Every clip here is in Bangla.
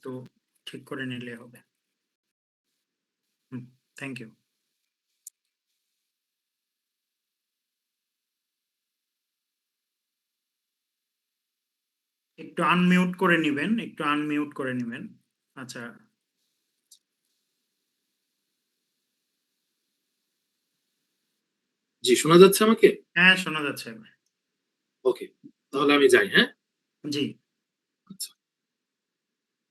একটু ঠিক করে নিলে হবে। Thank you. একটু আনমিউট করে নিবেন, একটু আনমিউট করে নিবেন। আচ্ছা, জি, শোনা যাচ্ছে আমাকে? হ্যাঁ শোনা যাচ্ছে। ওকে, তাহলে আমি যাই। হ্যাঁ, জি আচ্ছা।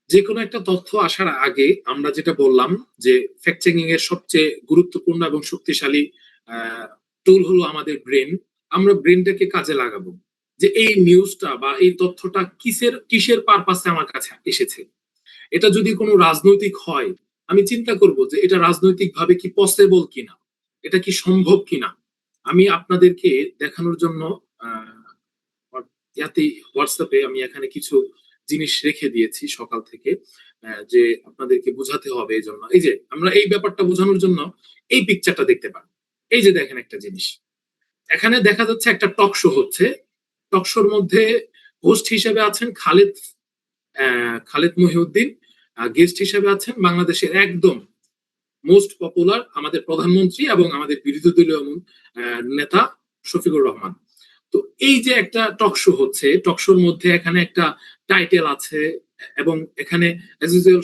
যে কোনো একটা তথ্য আসার আগে আমরা যেটা বললাম যে ফ্যাক্ট চেকিং এর সবচেয়ে গুরুত্বপূর্ণ এবং শক্তিশালী টুল হলো আমাদের ব্রেন। আমরা ব্রেনটাকে কাজে লাগাবো যে এই নিউজটা বা এই তথ্যটা কিসের কিসের পারপাসে আমার কাছে এসেছে। এটা যদি কোনো রাজনৈতিক হয়, আমি চিন্তা করব যে এটা রাজনৈতিক ভাবে কি পসিবল কিনা, এটা কি সম্ভব কিনা। আমি আপনাদেরকে দেখানোর জন্য ইয়াতে হোয়াটসঅ্যাপে আমি এখানে কিছু জিনিস রেখে দিয়েছি সকাল থেকে, যে আপনাদেরকে বোঝাতে হবে। এই জন্য এই যে আমরা এই ব্যাপারটা বোঝানোর জন্য এই পিকচারটা দেখতে পান। এই যে দেখেন একটা জিনিস, এখানে দেখা যাচ্ছে একটা টক শো হচ্ছে। টক শোর মধ্যে হোস্ট হিসেবে আছেন খালেদ, খালেদ মহিউদ্দিন। গেস্ট হিসেবে আছেন বাংলাদেশের একদম মোস্ট পপুলার আমাদের প্রধানমন্ত্রী এবং আমাদের বিরোধী দলীয় নেতা শফিকুর রহমান। তো এই যে একটা টক শো হচ্ছে, টক শোর মধ্যে এখানে একটা টাইটেল আছে এবং এখানে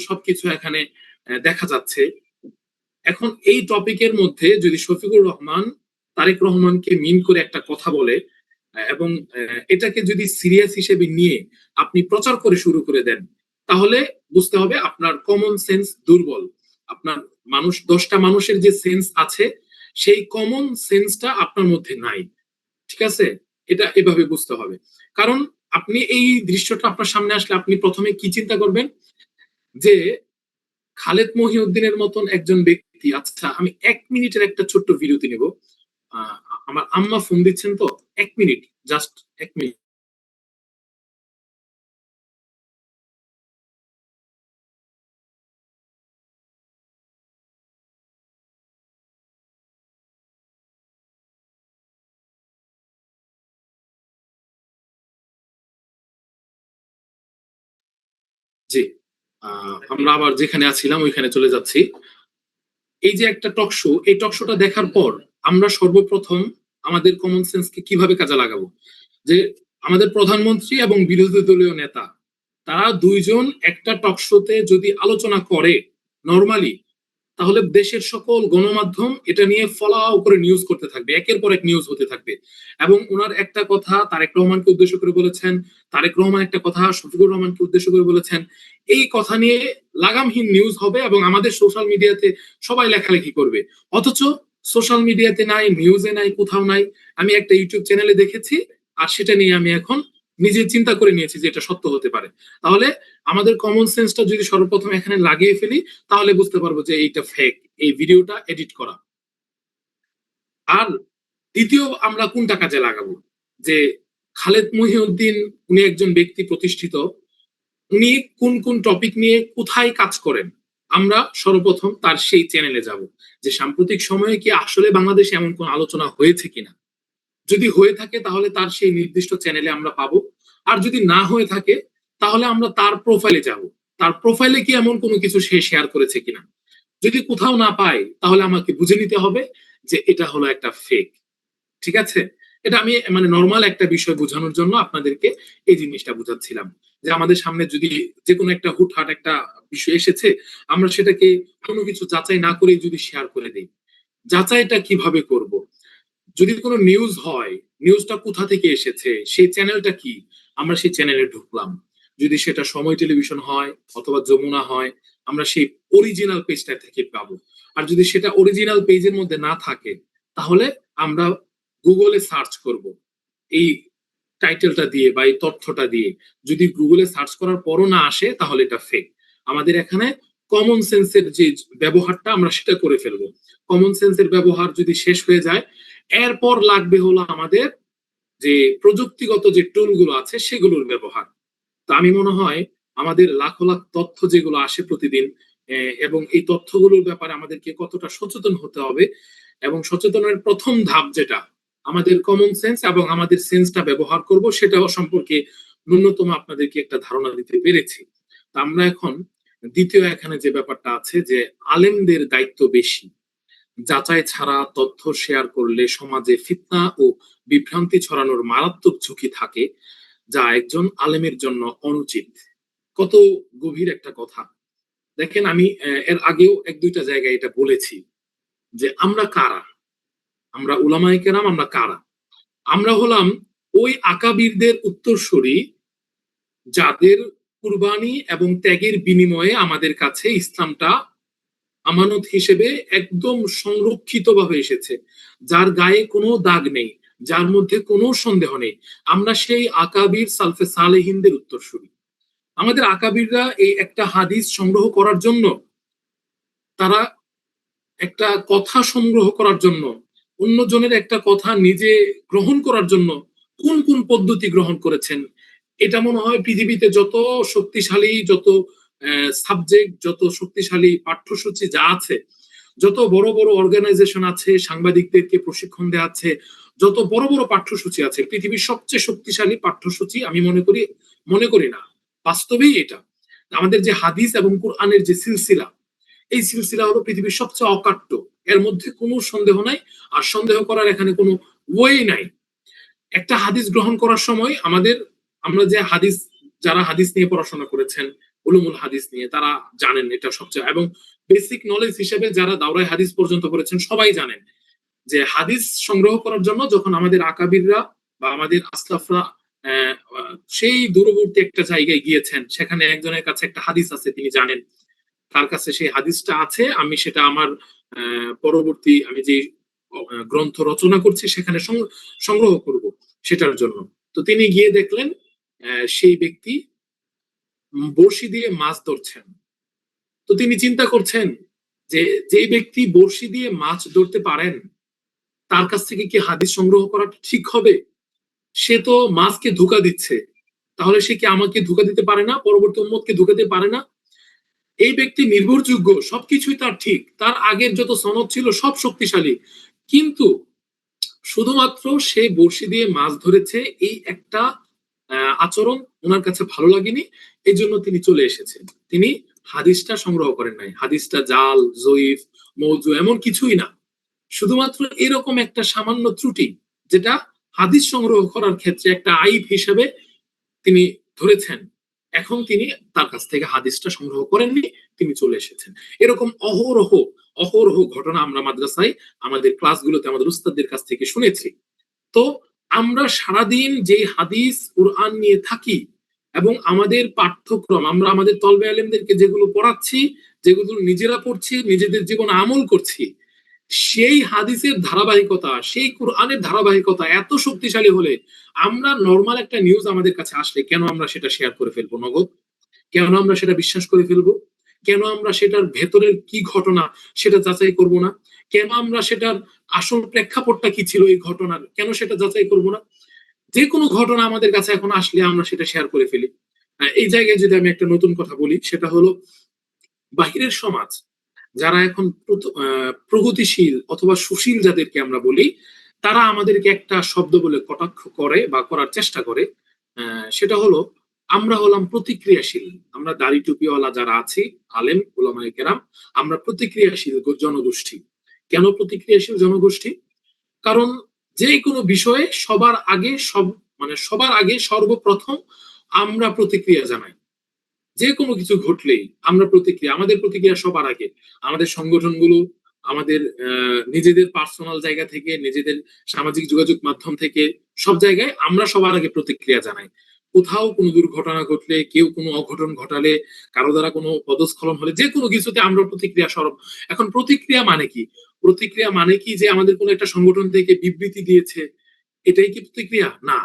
সবকিছু এখানে দেখা যাচ্ছে। এখন এই টপিকের মধ্যে যদি শফিকুর রহমান তারেক রহমানকে মিন করে একটা কথা বলে এবং এটাকে যদি সিরিয়াস হিসেবে নিয়ে আপনি প্রচার করে শুরু করে দেন, তাহলে বুঝতে হবে আপনার কমন সেন্স দুর্বল। আপনার দশটা মানুষের যে সেন্স আছে সেই কমন সেন্সটা আপনার মধ্যে নাই। ঠিক আছে, এটা এভাবে বুঝতে হবে। কারণ আপনি এই দৃশ্যটা আপনার সামনে আসলে আপনি প্রথমে কি চিন্তা করবেন যে খালেদ মহিউদ্দিনের মতন একজন ব্যক্তি। আচ্ছা, আমি 1 মিনিটের একটা ছোট্ট বিরতি নেব। আমার আম্মা ফোন দিচ্ছেন, তো 1 মিনিট, জাস্ট 1 মিনিট। জি, আমরা আবার যেখানে আছিলাম ওইখানে চলে যাচ্ছি। এই যে একটা টক শো, এই টক শোটা দেখার পর আমরা সর্বপ্রথম আমাদের কমন সেন্সকে কিভাবে কাজে লাগাবো, যে আমাদের প্রধানমন্ত্রী এবং বিরোধী দলীয় নেতা তারা দুইজন একটা টক শোতে যদি আলোচনা করে নরমালি, তাহলে দেশের সকল গণমাধ্যম এটা নিয়ে ফলাও করে নিউজ করতে থাকবে, একের পর এক নিউজ হতে থাকবে। এবং ওনার একটা কথা তারেক রহমানকে উদ্দেশ্য করে বলেছেন, তারেক রহমান একটা কথা শফিকুর রহমানকে উদ্দেশ্য করে বলেছেন। এই কথা নিয়ে লাগামহীন নিউজ হবে এবং আমাদের সোশ্যাল মিডিয়াতে সবাই লেখালেখি করবে। অথচ সোশ্যাল মিডিয়াতে নাই, নিউজে নাই, কোথাও নাই। আমি একটা ইউটিউব চ্যানেলে দেখেছি আর সেটা নিয়ে আমি এখন নিজে চিন্তা করে নিয়েছি যে এটা সত্য হতে পারে। তাহলে আমাদের কমন সেন্সটা যদি সর্বপ্রথম এখানে লাগিয়ে ফেলি, তাহলে বুঝতে পারবো যে এইটা ফেক, এই ভিডিওটা এডিট করা। আর দ্বিতীয় আমরা কোনটা কাজে লাগাবো, যে খালেদ মহিউদ্দিন উনি একজন ব্যক্তি প্রতিষ্ঠিত, উনি কোন কোন টপিক নিয়ে কোথায় কাজ করেন, আমরা সর্বপ্রথম তার সেই চ্যানেলে যাব, যে সাম্প্রতিক সময়ে কি আসলে বাংলাদেশে এমন কোন আলোচনা হয়েছে কিনা। যদি হয়ে থাকে তাহলে তার সেই নির্দিষ্ট চ্যানেলে আমরা পাবো। আর যদি না হয়ে থাকে তাহলে আমরা তার প্রোফাইলে যাব, তার প্রোফাইলে কি এমন কোনো কিছু সে শেয়ার করেছে কিনা। যদি কোথাও না পাই তাহলে আমাকে বুঝে নিতে হবে যে এটা হলো একটা ফেক। ঠিক আছে, এটা আমি মানে নর্মাল একটা বিষয় বোঝানোর জন্য আপনাদেরকে এই জিনিসটা বোঝাচ্ছিলাম, যে আমাদের সামনে যদি যে কোনো একটা হুটহাট একটা বিষয় এসেছে, আমরা সেটাকে কোনো কিছু যাচাই না করে যদি শেয়ার করে দিই। যাচাইটা কিভাবে করব, যদি কোনো নিউজ হয় নিউজটা কোথা থেকে এসেছে, সেই চ্যানেলটা কি, আমরা সেই চ্যানেলে ঢুকলাম। যদি সেটা সময় টেলিভিশন হয় অথবা যমুনা হয়, আমরা সেই অরিজিনাল পেজটা থেকে পাবো। আর যদি সেটা অরিজিনাল পেজের মধ্যে না থাকে, তাহলে আমরা গুগলে সার্চ করব এই টাইটেলটা দিয়ে বা এই তথ্যটা দিয়ে। যদি গুগলে সার্চ করার পরও না আসে তাহলে এটা ফেক। আমাদের এখানে কমন সেন্সের যে ব্যবহারটা আমরা সেটা করে ফেলবো। কমন সেন্সের ব্যবহার যদি শেষ হয়ে যায়, এরপর লাগবে হলো আমাদের যে প্রযুক্তিগত যে টুলগুলো আছে সেগুলোর ব্যবহার। তো আমি মনে হয় আমাদের লাখো লাখ তথ্য যেগুলো আসে প্রতিদিন, এবং এই তথ্যগুলোর ব্যাপারে আমাদেরকে কতটা সচেতন হতে হবে, এবং সচেতনের প্রথম ধাপ যেটা আমাদের কমন সেন্স এবং আমাদের সেন্সটা ব্যবহার করব, সেটাও সম্পর্কে ন্যূনতম আপনাদেরকে একটা ধারণা দিতে পেরেছি। তো আমরা এখন দ্বিতীয় এখানে যে ব্যাপারটা আছে যে আলেমদের দায়িত্ব বেশি। যাচাই ছাড়া তথ্য শেয়ার করলে সমাজে ফিতনা ও বিভ্রান্তি ছড়ানোর মারাত্মক ঝুঁকি থাকে, যা একজন আলেমের জন্য অনুচিত। কত গভীর একটা কথা। দেখেন, আমি এর আগেও এক দুইটা জায়গায় এটা বলেছি যে আমরা কারা, আমরা উলামায়ে কেরাম, আমরা কারা? আমরা হলাম ওই আকাবিরদের উত্তরসূরি যাদের কুরবানি এবং ত্যাগের বিনিময়ে আমাদের কাছে ইসলামটা আমানত হিসেবে একদম সংরক্ষিত ভাবে এসেছে, যার গায়ে কোনো দাগ নেই, যার মধ্যে কোনো সন্দেহ নেই। আমরা সেই আকাবির সালফে সালেহিনদের উত্তরসূরি। আমাদের আকাবিররা এই একটা হাদিস সংগ্রহ করার জন্য, তারা একটা কথা সংগ্রহ করার জন্য, অন্যজনের একটা কথা নিজে গ্রহণ করার জন্য কোন কোন পদ্ধতি গ্রহণ করেছেন, এটা মনে হয় পৃথিবীতে যত শক্তিশালী, যত সাবজেক্ট, যত শক্তিশালী পাঠ্যসূচি যা আছে, যত বড় বড় অর্গানাইজেশন আছে, সাংবাদিকদেরকে প্রশিক্ষণ দেওয়া আছে, যত বড় বড় পাঠ্যসূচি আছে, পৃথিবীর সবচেয়ে শক্তিশালী পাঠ্যসূচি আমি মনে করি না, বাস্তবেই এটা। আমাদের যে হাদিস এবং কোরআনের যে সিলসিলা, এই সিলসিলা হলো পৃথিবীর সবচেয়ে অকাট্য, এর মধ্যে কোনো সন্দেহ নাই। আর সন্দেহ করার এখানে কোনো ওয়ে নাই। একটা হাদিস গ্রহণ করার সময় আমরা যে হাদিস, যারা হাদিস নিয়ে পড়াশোনা করেছেন, উলুমুল হাদিস নিয়ে, তারা জানেন এটা সবচেয়ে, এবং বেসিক নলেজ হিসেবে যারা দাওরাই হাদিস পর্যন্ত পড়েছেন সবাই জানেন যে হাদিস সংগ্রহ করার জন্য যখন আমাদের আকাবিররা বা আমাদের আসলাফরা সেই দূরবর্তী একটা জায়গায় গিয়েছেন, সেখানে একজনের কাছে একটা হাদিস আছে, তিনি জানেন তার কাছে সেই হাদিসটা আছে, আমি সেটা আমার পরবর্তী আমি যে গ্রন্থ রচনা করছি সেখানে সংগ্রহ করব সেটার জন্য। তো তিনি গিয়ে দেখলেন সেই ব্যক্তি বড়শি দিয়ে মাছ ধরছেন। তো তিনি চিন্তা করছেন যে যেই ব্যক্তি বড়শি দিয়ে মাছ ধরতে পারেন তার কাছ থেকে কি হাদিস সংগ্রহ করা ঠিক হবে? সে তো মাছকে ধোঁকা দিচ্ছে, তাহলে সে কি আমাকে ধোঁকা দিতে পারে না, পরবর্তী উম্মতকে ধোঁকা দিতে পারে না? এই ব্যক্তি নির্ভরযোগ্য, সবকিছুই তার ঠিক, তার আগের যত সনদ ছিল সব শক্তিশালী, কিন্তু শুধুমাত্র সে বড়শি দিয়ে মাছ ধরেছে এই একটা আচরণ ওনার কাছে ভালো লাগেনি, এই জন্য তিনি চলে এসেছেন। তিনি হাদিসটা সংগ্রহ করেন নাই। হাদিসটা জাল, জয়ীফ, মৌজু এমন কিছুই না, শুধুমাত্র এরকম একটা সামান্য ত্রুটি, যেটা হাদিস সংগ্রহ করার ক্ষেত্রে একটা আইব হিসেবে তিনি ধরেছেন। এখন তিনি তার কাছ থেকে হাদিসটা সংগ্রহ করেননি, তিনি চলে এসেছেন। এরকম অহরহ অহরহ ঘটনা আমরা মাদ্রাসায় আমাদের ক্লাসগুলোতে আমাদের উস্তাদদের কাছ থেকে শুনেছি। তো আমরা সারাদিন যে হাদিস কোরআন নিয়ে থাকি এবং আমাদের পাঠ্যক্রম, আমরা আমাদের তলবে আলেমদেরকে যেগুলো পড়াচ্ছি, যেগুলো নিজেরা পড়ছি, নিজেদের জীবনে আমল করছি, সেই হাদিসের ধারাবাহিকতা, সেই কোরআনের ধারাবাহিকতা এত শক্তিশালী হলে আমরা নর্মাল একটা নিউজ আমাদের কাছে আসলে কেন আমরা সেটা শেয়ার করে ফেলবো নগদ? কেন আমরা সেটা বিশ্বাস করে ফেলবো? কেন আমরা সেটার ভেতরের কি ঘটনা সেটা যাচাই করব না? কেন আমরা সেটার আসল প্রেক্ষাপটটা কি ছিল এই ঘটনার, কেন সেটা যাচাই করব না? যে কোনো ঘটনা আমাদের কাছে এখন আসলে আমরা সেটা শেয়ার করে ফেলি। এই জায়গায় যদি আমি একটা নতুন কথা বলি, সেটা হলো বাহিরের সমাজ যারা এখন প্রগতিশীল অথবা সুশীল যাদেরকে আমরা বলি, তারা আমাদেরকে একটা শব্দ বলে কটাক্ষ করে বা করার চেষ্টা করে, সেটা হলো আমরা হলাম প্রতিক্রিয়াশীল। আমরা দাড়ি টুপিওয়ালা যারা আছি, আলেম ওলামায়ে কেরাম, আমরা প্রতিক্রিয়াশীল জনগোষ্ঠী। কেন প্রতিক্রিয়াশীল জনগোষ্ঠী? কারণ যে কোনো বিষয়ে সবার আগে সর্বপ্রথম আমরা প্রতিক্রিয়া জানাই। যে কোনো কিছু ঘটলেই আমাদের প্রতিক্রিয়া সবার আগে। আমাদের সংগঠনগুলো, আমাদের নিজেদের পার্সোনাল জায়গা থেকে, নিজেদের সামাজিক যোগাযোগ মাধ্যম থেকে, সব জায়গায় আমরা সবার আগে প্রতিক্রিয়া জানাই। কোথাও কোনো দুর্ঘটনা ঘটলে, কেউ কোনো অঘটন ঘটালে, কারো দ্বারা কোনো পদস্খলন হলে, যে কোনো কিছুতে আমরা প্রতিক্রিয়া স্বরূপ। এখন প্রতিক্রিয়া মানে কি? প্রতিক্রিয়া মানে কি যে আমাদের কোনো একটা সংগঠন থেকে বিবৃতি দিয়েছে, এটাই কি প্রতিক্রিয়া? না।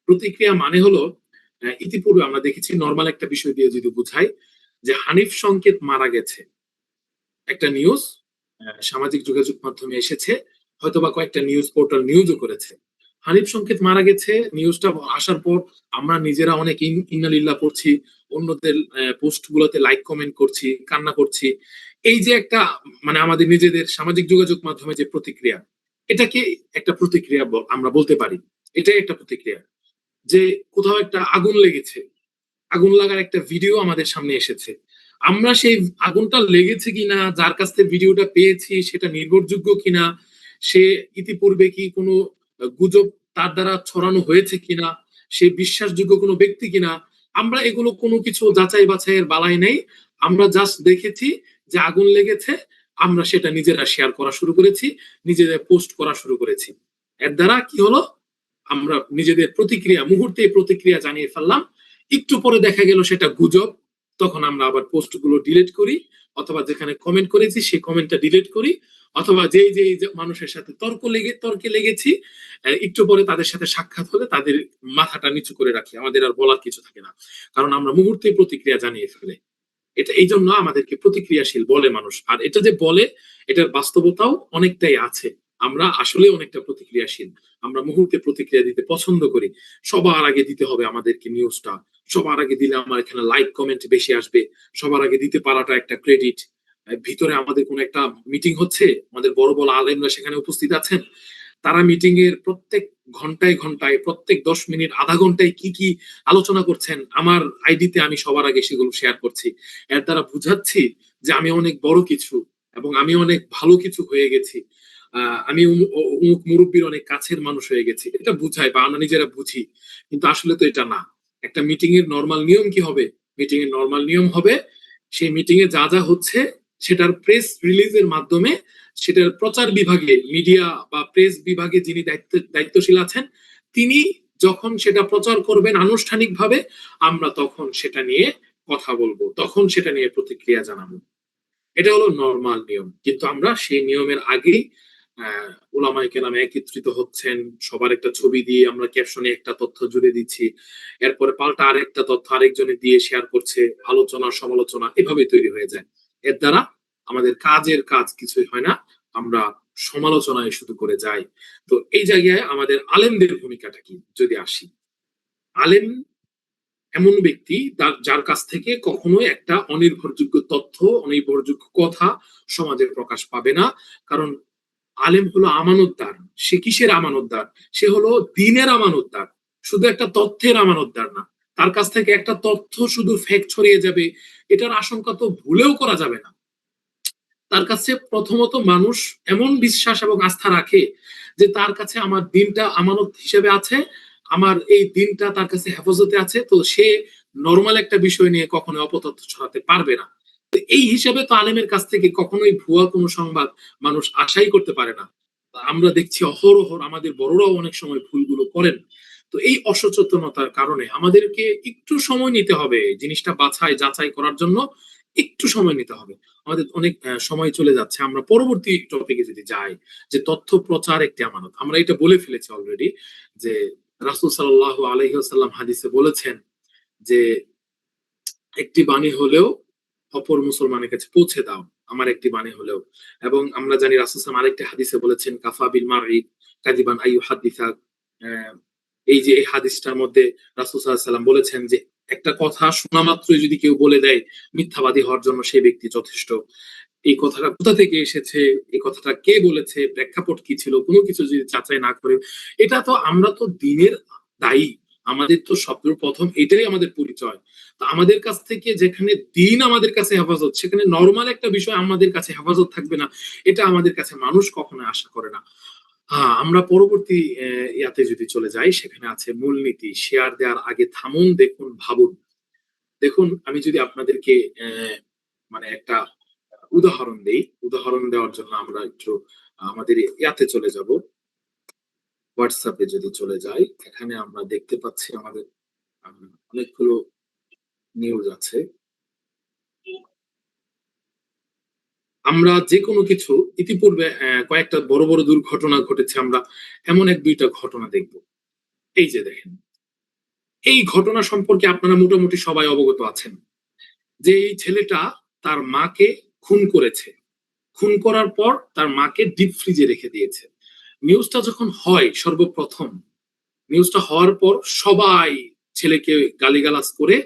প্রতিক্রিয়া মানে হলো, ইতিপূর্বে আমরা দেখেছি, নর্মাল একটা বিষয় দিয়ে যদি বুঝাই, যে হানিফ সংকেত মারা গেছে, একটা নিউজ সামাজিক যোগাযোগ মাধ্যমে এসেছে, হয়তোবা কয়েকটা নিউজ পোর্টাল নিউজও করেছে, হানিফ সংকেত মারা গেছে। নিউজটা আসার পর আমরা নিজেরা অনেক ইন্নালিল্লাহ পড়ছি, অন্যদের পোস্ট গুলোতে লাইক কমেন্ট করছি, কান্না করছি। এই যে একটা আমাদের নিজেদের সামাজিক যোগাযোগ মাধ্যমে যে প্রতিক্রিয়া, এটাকে একটা প্রতিক্রিয়া আমরা বলতে পারি। এটাই একটা প্রতিক্রিয়া। যে কোথাও একটা আগুন লেগেছে, আগুন লাগার একটা ভিডিও আমাদের সামনে এসেছে, আমরা সেই আগুনটা লেগেছে কিনা, যার কাছ থেকে ভিডিওটা পেয়েছি সেটা নির্ভরযোগ্য কিনা, সে ইতিপূর্বে কি কোনো গুজব তার দ্বারা ছড়ানো হয়েছে কিনা, সে বিশ্বাসযোগ্য কোনো ব্যক্তি কিনা, আমরা এগুলো কোনো কিছু যাচাই বাছাইয়ের বালাই নেই। আমরা জাস্ট দেখেছি যে আগুন লেগেছে, আমরা সেটা নিজেরা শেয়ার করা শুরু করেছি, নিজেদের পোস্ট করা শুরু করেছি। এর দ্বারা কি হলো, আমরা নিজেদের প্রতিক্রিয়া, মুহূর্তে প্রতিক্রিয়া জানিয়ে ফেললাম। একটু পরে দেখা গেল সেটা গুজব, তখন আমরা আবার পোস্ট গুলো ডিলিট করি, অথবা যেখানে কমেন্ট করেছি সেই কমেন্টটা ডিলিট করি, অথবা যেই যেই মানুষের সাথে তর্কে লেগেছি, একটু পরে তাদের সাথে সাক্ষাৎ হলে তাদের মাথাটা নিচু করে রাখি, আমাদের আর বলার কিছু থাকে না, কারণ আমরা মুহূর্তে প্রতিক্রিয়া জানিয়ে ফেলে। এটা এই জন্য আমাদেরকে প্রতিক্রিয়াশীল বলে মানুষ। আর এটা যে বলে, এটার বাস্তবতাও অনেকটাই আছে। আমরা আসলে অনেকটা প্রতিক্রিয়াশীল, আমরা মুহূর্তে প্রতিক্রিয়া দিতে পছন্দ করি। সবার আগে দিতে হবে আমাদেরকে নিউজটা, সবার আগে দিলে আমার এখানে লাইক কমেন্ট বেশি আসবে, সবার আগে দিতে পারাটা একটা ক্রেডিট। ভিতরে আমাদের কোন একটা মিটিং হচ্ছে, আমাদের বড় বড় আলেমরা সেখানে উপস্থিত আছেন, তারা মিটিং এর প্রত্যেক ঘন্টায় ঘন্টায়, প্রত্যেক 10 মিনিট আধা ঘন্টায় কি কি আলোচনা করছেন, আমার আইডিতে আমি সবার আগে সেগুলো শেয়ার করছি। এর দ্বারা বুঝাচ্ছি যে আমি অনেক বড় কিছু, এবং আমি অনেক ভালো কিছু হয়ে গেছি, আমি অমুক মুরব্বীর অনেক কাছের মানুষ হয়ে গেছি, এটা বুঝায় বা আমরা নিজেরা বুঝি। কিন্তু আসলে তো এটা না। একটা মিটিং এর নর্মাল নিয়ম কি হবে? মিটিং এর নর্মাল নিয়ম হবে, সেই মিটিং এ যা যা হচ্ছে সেটার প্রেস রিলিজের মাধ্যমে, সেটার প্রচার বিভাগে, মিডিয়া বা প্রেস বিভাগে যিনি দায়িত্বশীল আছেন, তিনি যখন সেটা প্রচার করবেন আনুষ্ঠানিকভাবে, আমরা তখন সেটা নিয়ে কথা বলবো, তখন সেটা নিয়ে প্রতিক্রিয়া জানাবো। এটা হলো নর্মাল নিয়ম। কিন্তু আমরা সেই নিয়মের আগেই ওলামায়ে কেরাম একত্রিত হচ্ছেন, সবার একটা ছবি দিয়ে আমরা ক্যাপশনে একটা তথ্য জুড়ে দিচ্ছি, এরপরে পাল্টা আরেকটা তথ্য আরেকজনে দিয়ে শেয়ার করছে, আলোচনা সমালোচনা এভাবে তৈরি হয়ে যায়। এর দ্বারা আমাদের কাজের কাজ কিছুই হয় না, আমরা সমালোচনায় শুধু করে যাই। তো এই জায়গায় আমাদের আলেমদের ভূমিকাটা কি যদি আসি, আলেম এমন ব্যক্তি যার কাছ থেকে কখনোই একটা অনির্ভরযোগ্য তথ্য, অনির্ভরযোগ্য কথা সমাজে প্রকাশ পাবে না। কারণ আলেম হলো আমানতদার। সে কিসের আমানতদার? সে হলো দ্বীনের আমানতদার, শুধু একটা তথ্যের আমানতদার না। তার কাছ থেকে একটা তথ্য শুধু ফেক ছড়িয়ে যাবে, এটার আশঙ্কা তো ভুলেও করা যাবে না। তার কাছে প্রথমত মানুষ এমন বিশ্বাস এবং আস্থা রাখে যে তার কাছে আমার দিনটা আমানত হিসেবে আছে, আমার এই দিনটা তার কাছে হেফাজতে আছে, তো সে নর্মাল একটা বিষয় নিয়ে কখনো অপতথ্য ছড়াতে পারবে না। তো এই হিসাবে তো আলেমের কাছ থেকে কখনোই ভুয়া কোনো সংবাদ মানুষ আশাই করতে পারে না। আমরা দেখছি অহরহ আমাদের বড়রাও অনেক সময় ভুলগুলো করেন। তো এই অসচেতনতার কারণে আমাদেরকে একটু সময় নিতে হবে জিনিসটা বাছাই যাচাই করার জন্য, একটু সময় নিতে হবে। আমাদের অনেক সময় চলে যাচ্ছে, আমরা পরবর্তী টপিকে যদি যাই, যে তথ্য প্রচার একটি আমানত, আমরা এটা বলে ফেলেছি অলরেডি, যে রাসূল সাল্লাল্লাহু আলাইহি ওয়াসাল্লাম হাদিসে বলেছেন যে একটি বাণী হলেও অপর মুসলমানের কাছে পৌঁছে দাও, আমার একটি বাণী হলেও। এবং আমরা জানি রাসূল সাল্লাল্লাহু আলাইহি ওয়াসাল্লাম আরেকটি হাদিসে বলেছেন কাফা বিল মারই কাযিবান আইয়ু হাদিসা। এই যে এই হাদিসটার মধ্যে রাসূল সাল্লাল্লাহু আলাইহি ওয়াসাল্লাম বলেছেন যে একটা কথা শোনা মাত্রই যদি কেউ বলে দেয়, মিথ্যাবাদী হওয়ার জন্য সেই ব্যক্তি যথেষ্ট। এই কথাটা কোথা থেকে এসেছে, এই কথাটা কে বলেছে, প্রেক্ষাপট কি ছিল, কোনো কিছু যদি যাচাই না করে, এটা তো আমরা তো দিনের দায়ী, আমাদের তো সর্বপ্রথম এটাই আমাদের পরিচয়। তো আমাদের কাছ থেকে যেখানে দিন আমাদের কাছে হেফাজত, সেখানে নর্মাল একটা বিষয় আমাদের কাছে হেফাজত থাকবে না, এটা আমাদের কাছে মানুষ কখনো আশা করে না। হ্যাঁ, আমরা পরবর্তী ইয়াতে যদি চলে যাই, সেখানে আছে মূলনীতি, শেয়ার দেওয়ার আগে থামুন, দেখুন, ভাবুন। দেখুন, আমি যদি আপনাদেরকে মানে একটা উদাহরণ দেই, উদাহরণ দেওয়ার জন্য আমরা একটু আমাদের ইয়াতে চলে যাব, হোয়াটসঅ্যাপে যদি চলে যাই, এখানে আমরা দেখতে পাচ্ছি আমাদের অনেকগুলো নিউজ আছে। আমরা যে কোনো কিছু ইতিপূর্বে কয়েকটা বড় বড় দুর্ঘটনা ঘটেছে, আমরা এমন এক দুইটা ঘটনা দেখব। এই যে দেখেন, এই ঘটনা সম্পর্কে আপনারা মোটামুটি সবাই অবগত আছেন, যে এই ছেলেটা তার মাকে খুন করেছে, খুন করার পর তার মাকে ডিপ ফ্রিজে রেখে দিয়েছে। নিউজটা যখন হয় সর্বপ্রথম, নিউজটা হওয়ার পর সবাই ছেলেকে গালিগালাজ করে,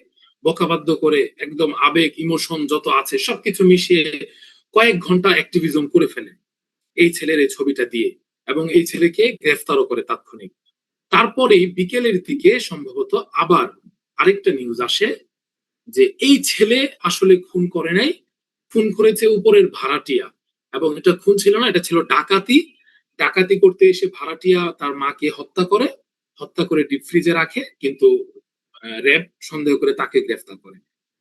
বকাবাদ্য করে, একদম আবেগ ইমোশন যত আছে সবকিছু মিশিয়ে কয়েক ঘন্টা অ্যাক্টিভিজম করে ফেলে এই ছেলের এই ছবিটা দিয়ে, এবং এই ছেলেকে গ্রেফতারও করে তাৎক্ষণিক। তারপরে বিকেলের দিকে সম্ভবত আবার আরেকটা নিউজ আসে, যে এই ছেলে আসলে খুন করে নাই, খুন করেছে উপরের ভাড়াটিয়া, এবং এটা খুন ছিল না, এটা ছিল ডাকাতি। ডাকাতি করতে এসে ভাড়াটিয়া তার মাকে হত্যা করে ডিপ ফ্রিজে রাখে, কিন্তু র্যাব সন্দেহ করে তাকে গ্রেফতার করে।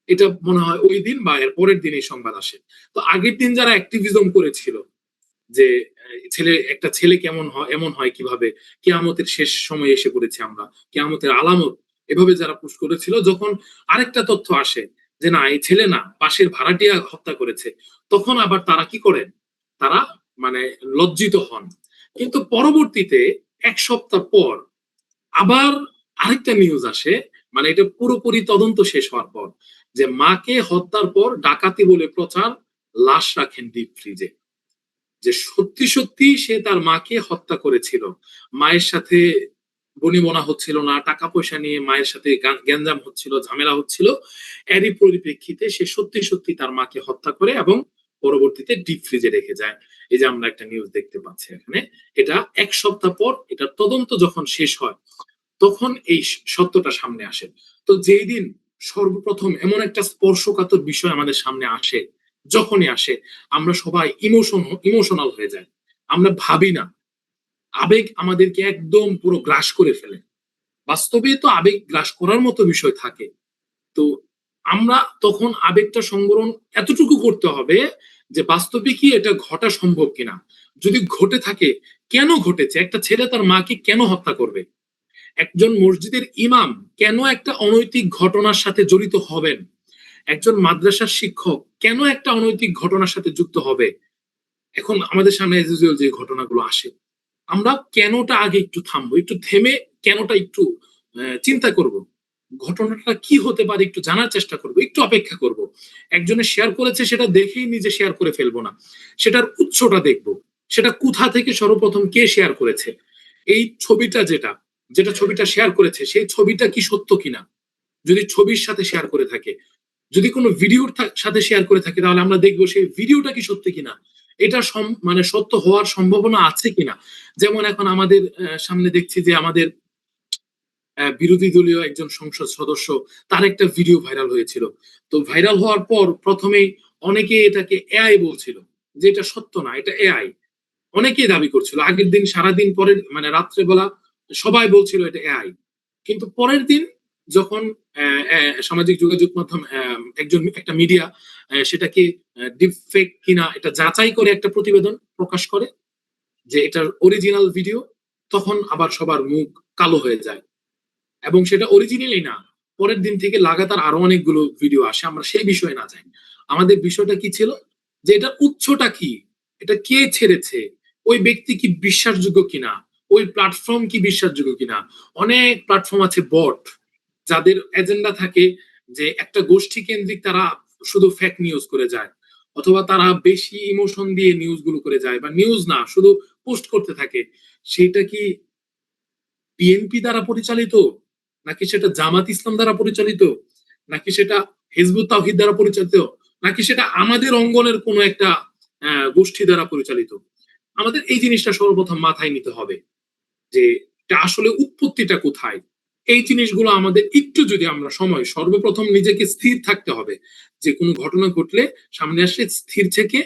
এটা মনে হয় ওই দিন বা এর পরের দিন এই সংবাদ আসে। তো আগের দিন যারা অ্যাক্টিভিজম করেছিল যে একটা ছেলে কেমন হয়, এমন হয় কিভাবে, কিয়ামতের শেষ সময় এসে পড়েছে আমরা, কিয়ামতের আলামত, এভাবে যারা পুশ করেছিল, যখন আরেকটা তথ্য আসে যে না এই ছেলে না পাশের ভাড়াটিয়া হত্যা করেছে, তখন আবার তারা কি করেন, তারা মানে লজ্জিত হন। কিন্তু পরবর্তীতে এক সপ্তাহ পর আবার আরেকটা নিউজ আসে, মানে এটা পুরোপুরি তদন্ত শেষ হওয়ার পর, যে মাকে হত্যার পর ডাকাতি বলে প্রচার, লাশ রাখেন ডিপ ফ্রিজে, যে সত্যি সত্যি সে তার মাকে হত্যা করেছিল। মায়ের সাথে বনিবনা হচ্ছিল না, টাকা পয়সা নিয়ে মায়ের সাথে গ্যাঞ্জাম হচ্ছিল, ঝামেলা হচ্ছিল, এরই পরিপ্রেক্ষিতে সে সত্যি সত্যি তার মাকে হত্যা করে এবং পরবর্তীতে ডিপ ফ্রিজে রেখে যায়। এই যে আমরা একটা নিউজ দেখতে পাচ্ছি এখানে, এটা এক সপ্তাহ পর এটার তদন্ত যখন শেষ হয় তখন এই সত্যটা সামনে আসে। তো যেই দিন সর্বপ্রথম এমন একটা স্পর্শকাতর বিষয় আমাদের সামনে আসে, যখনই আসে আমরা সবাই ইমোশনাল হয়ে যায়, আমরা ভাবি না, আবেগ আমাদেরকে একদম পুরো গ্রাস করে ফেলে। বাস্তবে তো আবেগ গ্রাস করার মতো বিষয় থাকে। তো আমরা তখন আবেগটা সংবরণ এতটুকু করতে হবে যে বাস্তবে কি এটা ঘটা সম্ভব কিনা, যদি ঘটে থাকে কেন ঘটেছে, একটা ছেলে তার মাকে কেন হত্যা করবে, একজন মসজিদের ইমাম কেন একটা অনৈতিক ঘটনার সাথে জড়িত হবেন, একজন মাদ্রাসার শিক্ষক কেন একটা অনৈতিক ঘটনার সাথে যুক্ত হবে। এখন আমাদের সামনে যে ঘটনাগুলো আসে, আমরা কেনটা আগে একটু থামবো, একটু থেমে কেনটা একটু চিন্তা করব, ঘটনাটা কি হতে পারে একটু জানার চেষ্টা করব, একটু অপেক্ষা করব। একজনে শেয়ার করেছে সেটা দেখেই নিজে শেয়ার করে ফেলবো না, সেটার উৎসটা দেখব, সেটা কোথা থেকে সর্বপ্রথম কে শেয়ার করেছে, এই ছবিটা ছবিটা শেয়ার করেছে সেই ছবিটা কি সত্য কিনা, যদি ছবির সাথে শেয়ার করে থাকে, যদি কোনো ভিডিওর সাথে শেয়ার করে থাকে, তাহলে আমরা দেখবো সেই ভিডিওটা কি সত্যি কিনা, এটা মানে সত্য হওয়ার সম্ভাবনা আছে কিনা। যেমন এখন আমাদের সামনে দেখছি যে আমাদের বিরোধী দলীয় একজন সংসদ সদস্য, তার একটা ভিডিও ভাইরাল হয়েছিল। তো ভাইরাল হওয়ার পর প্রথমেই অনেকে এটাকে এআই বলছিল, যে এটা সত্য না, এটা এআই, অনেকেই দাবি করছিল। আগের দিন সারাদিন পরে মানে রাত্রেবেলা সবাই বলছিল এটা এআই, কিন্তু পরের দিন যখন সামাজিক যোগাযোগ মাধ্যম একটা মিডিয়া সেটাকে ডিপ ফেক কিনা এটা যাচাই করে একটা প্রতিবেদন প্রকাশ করে যে এটার অরিজিনাল ভিডিও, তখন আবার সবার মুখ কালো হয়ে যায়, এবং সেটা অরিজিনালি না, পরের দিন থেকে লাগাতার আরো অনেকগুলো ভিডিও আসে, আমরা সেই বিষয়ে না যাই। আমাদের বিষয়টা কি ছিল, যে এটা উৎসটা কি, এটা কে ছেড়েছে, ওই ব্যক্তি কি বিশ্বাসযোগ্য কিনা, ওই প্ল্যাটফর্ম কি বিশ্বাসযোগ্য কিনা। অনেক প্ল্যাটফর্ম আছে বট, যাদের এজেন্ডা থাকে যে একটা গোষ্ঠী কেন্দ্রিক তারা শুধু ফেক নিউজ করে যায়, অথবা তারা বেশি ইমোশন দিয়ে নিউজ গুলো করে যায়, বা নিউজ না শুধু পোস্ট করতে থাকে। সেটা কি বিএনপি দ্বারা পরিচালিত, নাকি সেটা জামাত ইসলাম দ্বারা পরিচালিত, নাকি সেটা হিজবুত তাওহীদ দ্বারা পরিচালিত, নাকি সেটা আমাদের অঙ্গনের কোন একটা গোষ্ঠী দ্বারা পরিচালিত। আমাদের এই জিনিসটা সর্বপ্রথম মাথায় নিতে হবে যে এটা আসলে উৎপত্তিটা কোথায়। এই জিনিসগুলো আমাদের একটু যদি আমরা সর্বপ্রথম নিজেকে স্থির থাকতে হবে, যে কোনো ঘটনা ঘটলে সামনে আসলে স্থির থেকে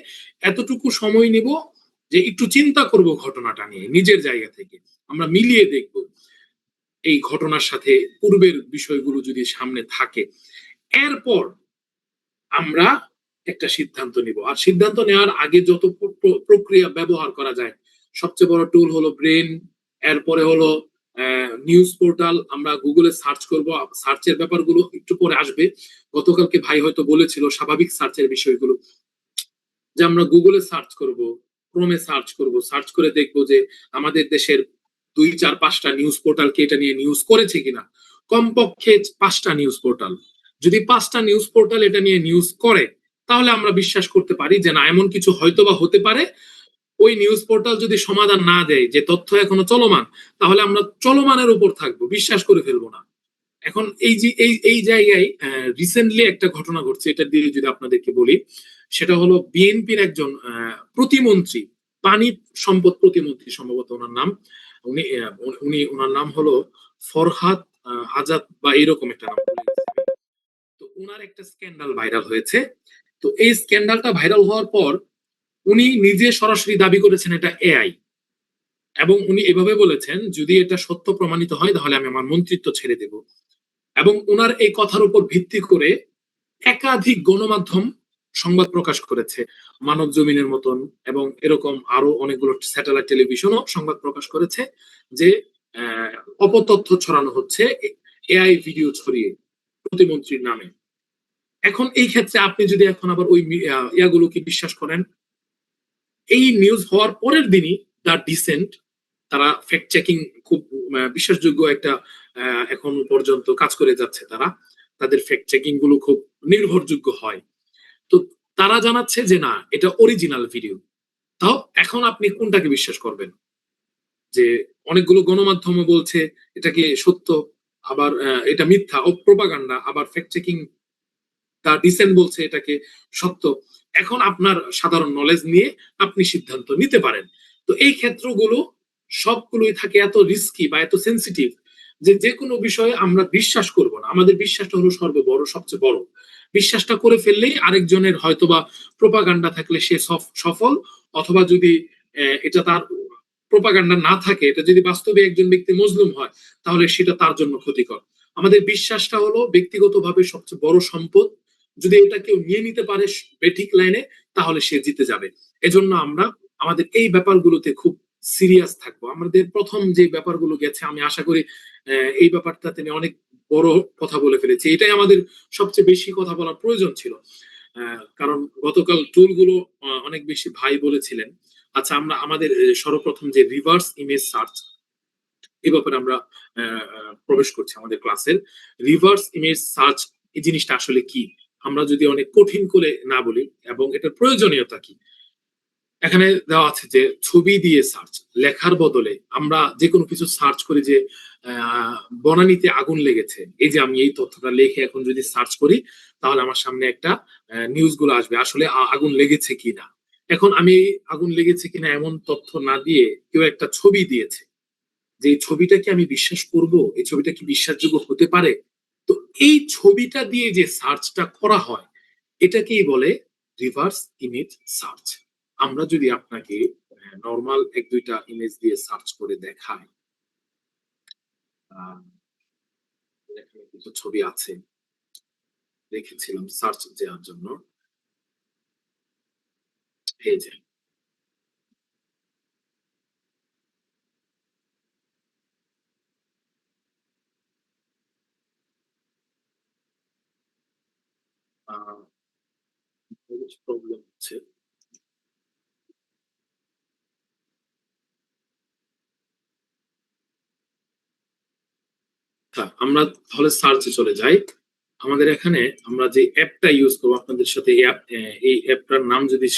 এতটুকু সময় নিব যে একটু চিন্তা করব ঘটনাটা নিয়ে নিজের জায়গা থেকে, আমরা মিলিয়ে দেখব এই ঘটনার সাথে পূর্বের বিষয়গুলো যদি সামনে থাকে, এরপর আমরা একটা সিদ্ধান্ত নিব। আর সিদ্ধান্ত নেওয়ার আগে যত প্রক্রিয়া ব্যবহার করা যায়, সবচেয়ে বড় টুল হলো ব্রেন, এরপরে হলো নিউজ পোর্টাল, আমরা গুগলে সার্চ করব, সার্চের ব্যাপারগুলো একটু পরে আসবে। গতকালকে ভাই হয়তো বলেছিল স্বাভাবিক সার্চের বিষয়গুলো, যে আমরা গুগলে সার্চ করব, ক্রোমে সার্চ করব, সার্চ করে দেখবো যে আমাদের দেশের 2, 4, 5টা নিউজ পোর্টালকে এটা নিয়ে নিউজ করেছে কিনা, কমপক্ষে 5টা নিউজ পোর্টাল, যদি 5টা নিউজ পোর্টাল এটা নিয়ে নিউজ করে, তাহলে আমরা বিশ্বাস করতে পারি যে না এমন কিছু হয়তো বা হতে পারে। ওই নিউজ পোর্টাল যদি সমাধান না দেয়, যে তথ্য এখনো চলমান, তাহলে আমরা চলমানের উপর থাকবো, বিশ্বাস করে ফেলবো না। এখন এই যে এই জায়গায় রিসেন্টলি একটা ঘটনা ঘটছে, এটা দিয়ে যদি আপনাদেরকে বলি, সেটা হলো বিএনপির একজন প্রতিমন্ত্রী, পানি সম্পদ প্রতিমন্ত্রী সম্ভবত ওনার নাম, উনি ওনার নাম হলো ফরহাদ আজাদ বা এরকম একটা নাম। তো ওনার একটা স্ক্যান্ডাল ভাইরাল হয়েছে। তো এই স্ক্যান্ডালটা ভাইরাল হওয়ার পর উনি নিজে সরাসরি দাবি করেছেন এটা এআই, এবং উনি এভাবে বলেছেন যদি এটা সত্য প্রমাণিত হয় তাহলে আমি আমার মন্ত্রিত্ব ছেড়ে দেব। এবং ওনার এই কথার উপর ভিত্তি করে একাধিক গণমাধ্যম সংবাদ প্রকাশ করেছে, মানব জমিনের মতন এবং এরকম আরো অনেকগুলো স্যাটেলাইট টেলিভিশনও সংবাদ প্রকাশ করেছে যে অপতথ্য ছড়ানো হচ্ছে এআই ভিডিও ছড়িয়ে প্রতিমন্ত্রীর নামে। এখন এই ক্ষেত্রে আপনি যদি এখন আবার ওই ইয়াগুলোকে বিশ্বাস করেন, এই নিউজ হওয়ার পরের দিনই দ্য ডিসেন্ট, তারা ফ্যাক্ট চেকিং খুব বিশ্বাসযোগ্য একটা এখন পর্যন্ত কাজ করে যাচ্ছে, তারা তাদের ফ্যাক্ট চেকিং গুলো খুব নির্ভরযোগ্য হয়। তো তারা জানাচ্ছে যে না, এটা অরিজিনাল ভিডিও। তাও এখন আপনি কোনটাকে বিশ্বাস করবেন? যে অনেকগুলো গণমাধ্যম বলছে এটাকে সত্য, আবার এটা মিথ্যা ও প্রোপাগান্ডা, আবার ফ্যাক্ট চেকিং তা ডিসেন্ট বলছে এটাকে সত্য। এখন আপনার সাধারণ নলেজ নিয়ে আপনি সিদ্ধান্ত নিতে পারেন। তো এই ক্ষেত্রগুলো সবগুলোই থাকে এত রিস্কি বা এত সেন্সিটিভ যে যে কোনো বিষয়ে আমরা বিশ্বাস করব না। আমাদের বিশ্বাসটা হলো সর্ববড়, সবচেয়ে বড়। বিশ্বাসটা করে ফেললেই আরেকজনের হয়তোবা প্রোপাগান্ডা থাকলে সে সফল, অথবা যদি এটা তার প্রোপাগান্ডা না থাকে, এটা যদি বাস্তবে একজন ব্যক্তি মজলুম হয় তাহলে সেটা তার জন্য ক্ষতিকর। আমাদের বিশ্বাসটা হলো ব্যক্তিগতভাবে সবচেয়ে বড় সম্পদ। যদি এটা কেউ নিয়ে নিতে পারে বেঠিক লাইনে তাহলে সে জিতে যাবে। এজন্য আমরা আমাদের এই ব্যাপারগুলোতে খুব সিরিয়াস থাকবো। আমাদের প্রথম যে ব্যাপারগুলো গেছে, আমি আশা করি এই ব্যাপারটা তিনি অনেক বড় কথা বলে ফেলেছি, এটাই আমাদের সবচেয়ে বেশি কথা বলার প্রয়োজন ছিল। কারণ গতকাল টুলগুলো অনেক বেশি ভাই বলেছিলেন। আচ্ছা, আমরা আমাদের সর্বপ্রথম যে রিভার্স ইমেজ সার্চ, এই ব্যাপারে আমরা প্রবেশ করছি আমাদের ক্লাসের। রিভার্স ইমেজ সার্চ এই জিনিসটা আসলে কি, আমরা যদি অনেক কঠিন করে না বলি, এবং এটার প্রয়োজনীয়তা কি। এখানে দেওয়া আছে যে ছবি দিয়ে সার্চ, লেখার বদলে আমরা যে কোনো কিছু সার্চ করি, যে বনানীতে আগুন লেগেছে, এই যে আমি এই তথ্যটা লিখে এখন যদি সার্চ করি তাহলে আমার সামনে একটা নিউজ গুলো আসবে আসলে আগুন লেগেছে কিনা। এখন আমি আগুন লেগেছে কিনা এমন তথ্য না দিয়ে কেউ একটা ছবি দিয়েছে, যে এই ছবিটা কি আমি বিশ্বাস করব, এই ছবিটা কি বিশ্বাসযোগ্য হতে পারে। তো এই ছবিটা দিয়ে যে সার্চটা করা হয় এটাকেই বলে রিভার্স ইমেজ সার্চ। আমরা যদি আপনাকে নর্মাল এক দুইটা ইমেজ দিয়ে সার্চ করে দেখাই, এখানে কিছু ছবি আছে রেখেছিলাম সার্চ দেওয়ার জন্য, এই যে প্রবলেম হচ্ছে। আমরা তাহলে সার্চে চলে যাই। আমাদের এখানে আমরা যে অ্যাপটা ইউজ করবো আপনাদের সাথে, এই অ্যাপটার নাম যদি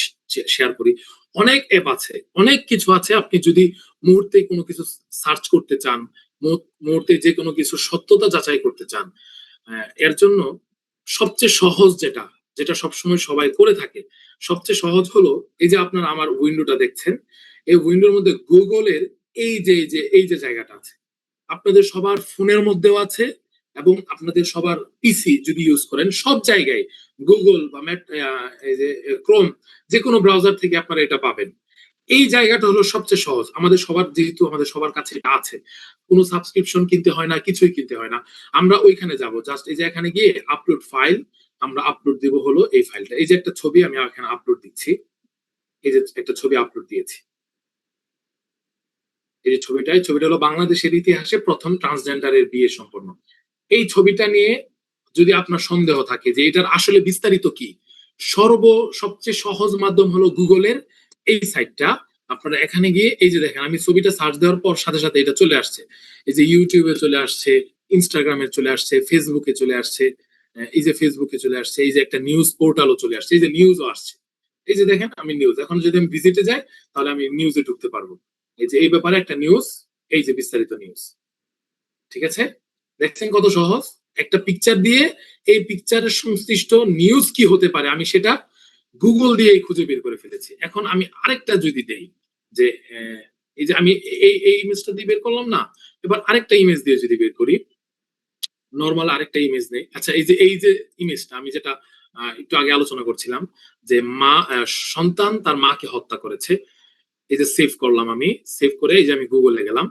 শেয়ার করি, অনেক অ্যাপ আছে, অনেক কিছু আছে। আপনি যদি মুহূর্তে কোনো কিছু সার্চ করতে চান, মুহূর্তে যে কোনো কিছু সত্যতা যাচাই করতে চান, এর জন্য সবচেয়ে সহজ যেটা, যেটা সবসময় সবাই করে থাকে, সবচেয়ে সহজ হলো এই যে আপনারা আমার উইন্ডোটা দেখছেন, এই উইন্ডোর মধ্যে গুগলের এই যে জায়গাটা আছে, আপনাদের সবার ফোনের মধ্যেও আছে, এবং আপনাদের সবার পিসি যদি ইউজ করেন সব জায়গায় গুগল বা এই যে ক্রোম, যে কোনো ব্রাউজার থেকে আপনারা এটা পাবেন। এই জায়গাটা হলো সবচেয়ে সহজ, আমাদের সবার, যেহেতু আমাদের সবার কাছে এটা আছে, কোনো সাবস্ক্রিপশন কিনতে হয় না, কিছুই কিনতে হয় না। আমরা ওইখানে যাব, জাস্ট এই যে এখানে গিয়ে আপলোড ফাইল, আমরা আপলোড দিব হলো এই ফাইলটা। এই যে একটা ছবি আমি এখানে আপলোড দিচ্ছি, এই যে একটা ছবি আপলোড দিয়েছি, এই যে ছবিটা হলো বাংলাদেশের ইতিহাসে প্রথম ট্রান্সজেন্ডারের বিয়ে সম্পন্ন। এই ছবিটা নিয়ে যদি আপনার সন্দেহ থাকে যে এটার আসলে বিস্তারিত কি, সবচেয়ে সহজ মাধ্যম হলো গুগলের এই সাইটটা। আপনারা এখানে গিয়ে এই যে দেখেন, আমি ছবিটা সার্চ দেওয়ার পর সাথে সাথে এটা চলে আসছে, এই যে ইউটিউবে চলে আসছে, ইনস্টাগ্রামে চলে আসছে, ফেসবুকে চলে আসছে, এই যে ফেসবুকে চলে আসছে, এই যে একটা নিউজ পোর্টালও চলে আসছে, এই যে নিউজও আসছে। এই যে দেখেন আমি নিউজ, এখন যদি আমি ভিজিটে যাই তাহলে আমি নিউজে ঢুকতে পারবো। এই যে এই ব্যাপারে একটা নিউজ, এই যে বিস্তারিত নিউজ। ঠিক আছে, দেখছেন কত সহজ, একটা পিকচার দিয়ে এই পিকচারের সংশ্লিষ্ট নিউজ কি হতে পারে আমি সেটা গুগল দিয়ে খুঁজে বের করে ফেলেছি। এখন আমি আরেকটা যদি দেই, যে এই যে আমি এই ইমেজটা দিয়ে বের করলাম না, এবার আরেকটা ইমেজ দিয়ে যদি বের করি, নর্মাল আরেকটা ইমেজ নেই। আচ্ছা, এই যে ইমেজটা আমি যেটা একটু আগে আলোচনা করছিলাম, যে মা সন্তান তার মাকে হত্যা করেছে। এই যে সেভ করলাম, আমি সেভ করে এই যে আমি গুগলে গেলাম,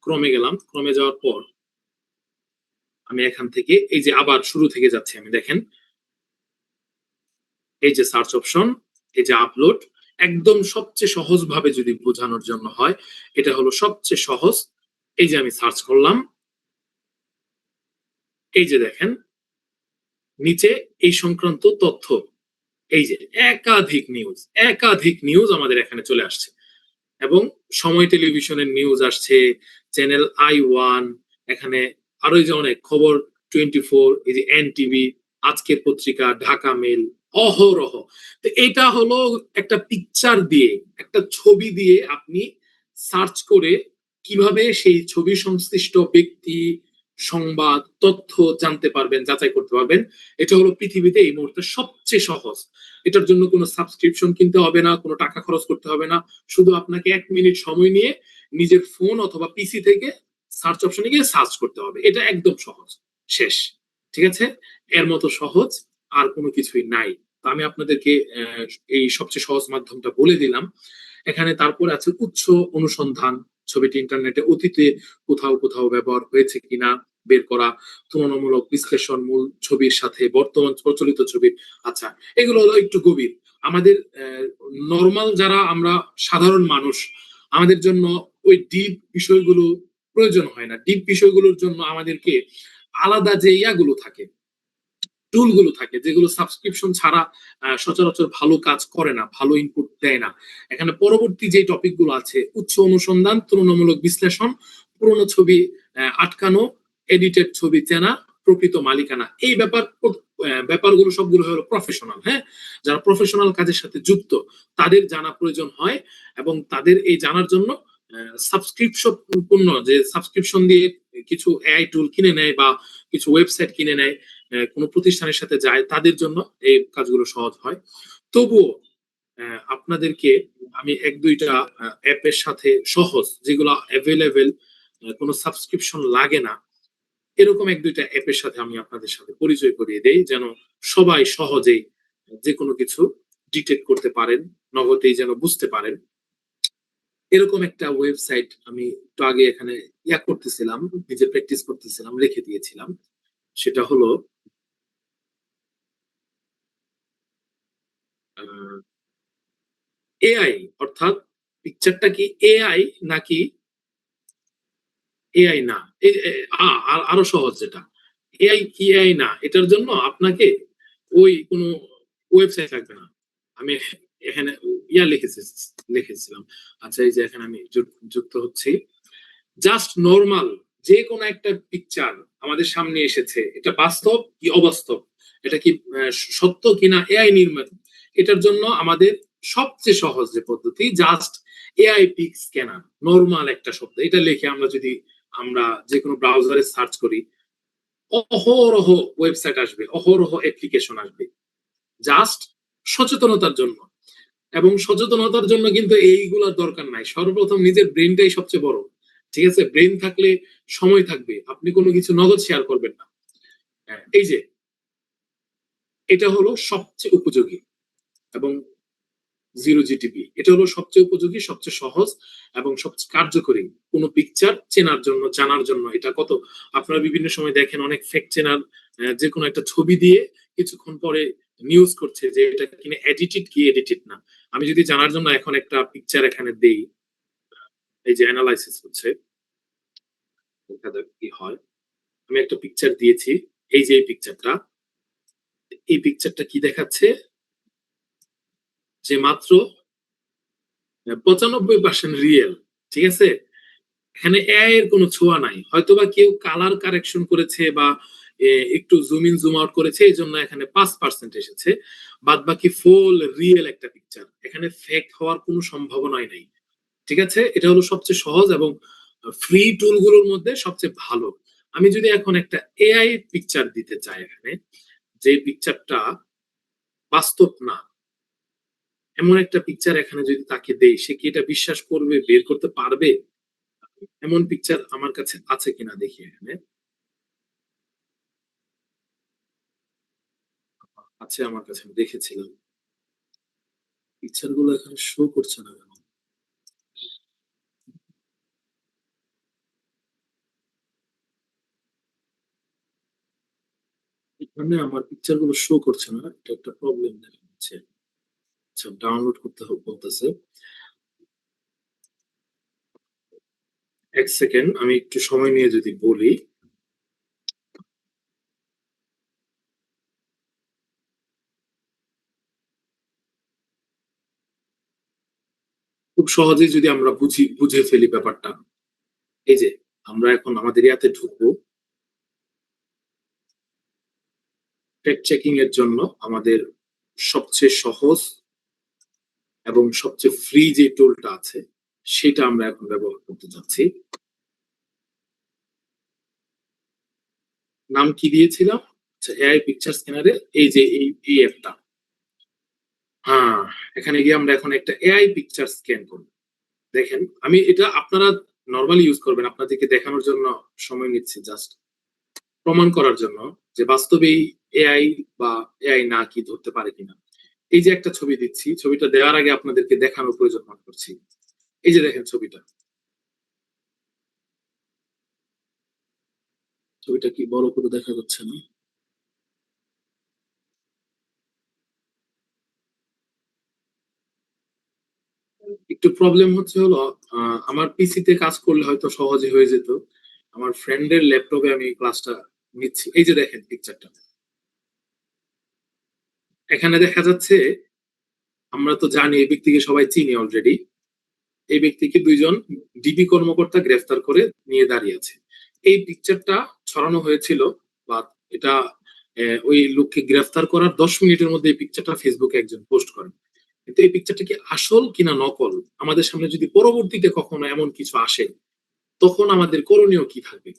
ক্রমে গেলাম, ক্রমে যাওয়ার পর আমি এখান থেকে এই যে আবার শুরু থেকে যাচ্ছি, আমি দেখেন এই যে সার্চ অপশন, এই যে আপলোড, একদম সবচেয়ে সহজ ভাবে যদি বোঝানোর জন্য হয়, এটা হলো সবচেয়ে সহজ। এই যে আমি সার্চ করলাম, এই যে দেখেন নিচে এই সংক্রান্ত তথ্য, এই যে একাধিক নিউজ আমাদের এখানে চলে আসছে, এবং সময় টেলিভিশনের নিউজ আসছে, চ্যানেল I1, এখানে আরো এই যে অনেক খবর 24, এই যে NTV, আজকের পত্রিকা, ঢাকা মেল, অহরহ। তো এটা হলো একটা পিকচার দিয়ে, একটা ছবি দিয়ে আপনি সার্চ করে কিভাবে সেই ছবি সংশ্লিষ্ট ব্যক্তি, সংবাদ, তথ্য জানতে পারবেন, যাচাই করতে পারবেন। এটা হলো পৃথিবীতে এই মুহূর্তে সবচেয়ে সহজ। এটার জন্য কোনো সাবস্ক্রিপশন কিনতে হবে না, কোনো টাকা খরচ করতে হবে না। শুধু আপনাকে 1 মিনিট সময় নিয়ে নিজের ফোন অথবা পিসি থেকে সার্চ অপশনে গিয়ে সার্চ করতে হবে। এটা একদম সহজ, শেষ। ঠিক আছে, এর মতো সহজ আর কোনো কিছুই নাই। তো আমি আপনাদেরকে এই সবচেয়ে সহজ মাধ্যমটা বলে দিলাম। এখানে তারপরে আছে উৎস অনুসন্ধান, ছবিটি ইন্টারনেটে অতীতে কোথাও কোথাও ব্যবহার হয়েছে কিনা বের করা, তুলনামূলক বিশ্লেষণ, মূল ছবির সাথে বর্তমান প্রচলিত ছবির। আচ্ছা, এগুলো হলো একটু গভীর। আমাদের নর্মাল যারা আমরা সাধারণ মানুষ, আমাদের জন্য ওই ডিপ বিষয়গুলো প্রয়োজন হয় না। ডিপ বিষয়গুলোর জন্য আমাদেরকে আলাদা যে ইয়াগুলো থাকে, টুলগুলো থাকে, যেগুলো সাবস্ক্রিপশন ছাড়া সচরাচর ভালো কাজ করে না, ভালো ইনপুট দেয় না। এখানে পরবর্তী যে টপিকগুলো আছে, উৎস অনুসন্ধান, তুলনামূলক বিশ্লেষণ, পুরনো ছবি আটকানো, এডিটেড ছবি চেনা, প্রকৃত মালিকানা, এই ব্যাপারগুলো সবগুলো হলো প্রফেশনাল। হ্যাঁ, যারা প্রফেশনাল কাজের সাথে যুক্ত তাদের জানা প্রয়োজন হয়, এবং তাদের এই জানার জন্য সাবস্ক্রিপশন পূর্ণ, যে সাবস্ক্রিপশন দিয়ে কিছু এআই টুল কিনে নেয় বা কিছু ওয়েবসাইট কিনে নেয়, কোনো প্রতিষ্ঠানের সাথে যায়, তাদের জন্য এই কাজগুলো সহজ হয়। তবুও আপনাদেরকে আমি 1-2টা অ্যাপের সাথে সহজ, যেগুলো অ্যাভেলেবেল, কোনো সাবস্ক্রিপশন লাগে না, এরকম 1-2টা অ্যাপের সাথে আমি আপনাদের সাথে পরিচয় করিয়ে দেই, যেন সবাই সহজেই যে কোনো কিছু ডিটেক্ট করতে পারেন, নগদেই যেন বুঝতে পারেন। এরকম একটা ওয়েবসাইট আমি একটু আগে এখানে করতেছিলাম, নিজে প্র্যাকটিস করতেছিলাম, লিখে দিয়েছিলাম। সেটা হলো এআই, অর্থাৎ পিকচারটা কি এআই নাকি এআই না। আরো সহজ যেটা, এআই কি এআই না, এটার জন্য আপনাকে ওই কোনো ওয়েবসাইট লাগবে না। আমি এখানে লিখেছিলাম। আচ্ছা, এই যে এখানে আমি যুক্ত হচ্ছি। জাস্ট নর্মাল যে কোনো একটা পিকচার আমাদের সামনে এসেছে, এটা বাস্তব কি অবাস্তব, এটা কি সত্য কিনা এআই নির্মিত, এটার জন্য আমাদের সবচেয়ে সহজ যে পদ্ধতি, just AI pick scanner, normal একটা শব্দ, এটা লিখে আমরা যে কোনো ব্রাউজারে সার্চ করি, অহরহ ওয়েবসাইট আসবে, অহরহ অ্যাপ্লিকেশন আসবে, জাস্ট সচেতনতার জন্য। এবং সচেতনতার জন্য কিন্তু এইগুলোর দরকার নাই, সর্বপ্রথম নিজের ব্রেনটাই সবচেয়ে বড়। ঠিক আছে, ব্রেন থাকলে সময় থাকবে, আপনি কোনো কিছু নগদ শেয়ার করবেন না। এই যে এটা হলো সবচেয়ে উপযোগী, এবং 0GTP, এটা হলো সবচেয়ে উপযোগী, সবচেয়ে সহজ এবং সবচেয়ে কার্যকরী কোনো পিকচার চেনার জন্য, জানার জন্য। এটা কত, আপনারা বিভিন্ন সময় দেখেন অনেক ফেক চেনার, যে কোনো একটা ছবি দিয়ে কিছুক্ষণ পরে নিউজ করছে যে এটা কিনে এডিটেড কি এডিটেড না। আমি যদি জানার জন্য এখন একটা পিকচার এখানে দেই, এই যে অ্যানালাইসিস হচ্ছে, দেখা যাক কি হয়। আমি একটা পিকচার দিয়েছি, এই যে এই পিকচারটা কি দেখাচ্ছে, যে মাত্র 95% রিয়েল। ঠিক আছে, এখানে এআই এর কোনো ছোঁয়া নাই, হয়তোবা কেউ কালার কারেকশন করেছে বা একটু জুম ইন জুম আউট করেছে, এই জন্য এখানে 5% এসেছে। বাদ বাকি ফুল রিয়েল একটা পিকচার, এখানে ফেক হওয়ার কোনো সম্ভাবনাই নাই। ঠিক আছে, এটা হলো সবচেয়ে সহজ এবং ফ্রি টুলগুলোর মধ্যে সবচেয়ে ভালো। আমি যদি এখন একটা এআই পিকচার দিতে চাই এখানে, যে পিকচারটা বাস্তব না, এমন একটা পিকচার এখানে যদি তাকে দেই, সে কি এটা বিশ্বাস করবে, বের করতে পারবে? এমন পিকচার আমার কাছে আছে কিনা দেখি এখানে। আছে আমার কাছে, আমি দেখেছিলাম। পিকচার গুলো এখানে শো করছে না কেন? এখানে আমার পিকচার গুলো শো করছে না, এটা একটা প্রবলেম দেখা যাচ্ছে। আচ্ছা, ডাউনলোড করতে বলতেছে। এক সেকেন্ড, আমি একটু সময় নিয়ে যদি বলি। খুব সহজেই যদি আমরা বুঝে ফেলি ব্যাপারটা। এই যে আমরা এখন আমাদের ইয়াতে ঢুকবো ফ্যাক্ট চেকিং এর জন্য। আমাদের সবচেয়ে সহজ এবং সবচেয়ে ফ্রি যে টুলটা আছে সেটা আমরা এখন ব্যবহার করতে যাচ্ছি। নাম কি দিয়েছিলাম? আচ্ছা, এআই পিকচার স্ক্যানারে এই যে এই অ্যাপটা। হ্যাঁ, এখানে গিয়ে আমরা এখন একটা এআই পিকচার স্ক্যান করব। দেখেন, আমি এটা আপনারা নরমালি ইউজ করবেন, আপনাদেরকে দেখানোর জন্য সময় নিচ্ছি, জাস্ট প্রমাণ করার জন্য যে বাস্তবেই এআই বা এআই না কি ধরতে পারে কিনা। এই যে একটা ছবি দিচ্ছি, ছবিটা দেওয়ার আগে আপনাদেরকে দেখানোর প্রয়োজন মনে করছি। এই যে দেখেন ছবিটা, ছবিটা কি বড় করে দেখা যাচ্ছে না? একটু প্রবলেম হচ্ছে হলো, আমার পিসিতে কাজ করলে হয়তো সহজে হয়ে যেত। আমার ফ্রেন্ডের ল্যাপটপে আমি ক্লাসটা নিচ্ছি। এই যে দেখেন পিকচারটা, এখানে দেখা যাচ্ছে, আমরা তো জানি এই ব্যক্তিকে সবাই চিনি অলরেডি। এই ব্যক্তিকে দুইজন ডিবি কর্মকর্তা গ্রেফতার করে নিয়ে দাঁড়িয়ে আছে। এই পিকচারটা ছড়ানো হয়েছিল, বা এটা ওই লোককে গ্রেফতার করার 10 মিনিটের মধ্যে এই পিকচারটা ফেসবুকে একজন পোস্ট করেন। কিন্তু এই পিকচারটা কি আসল কিনা নকল, আমাদের সামনে যদি পরবর্তীতে কখনো এমন কিছু আসে, তখন আমাদের করণীয় কি থাকবে?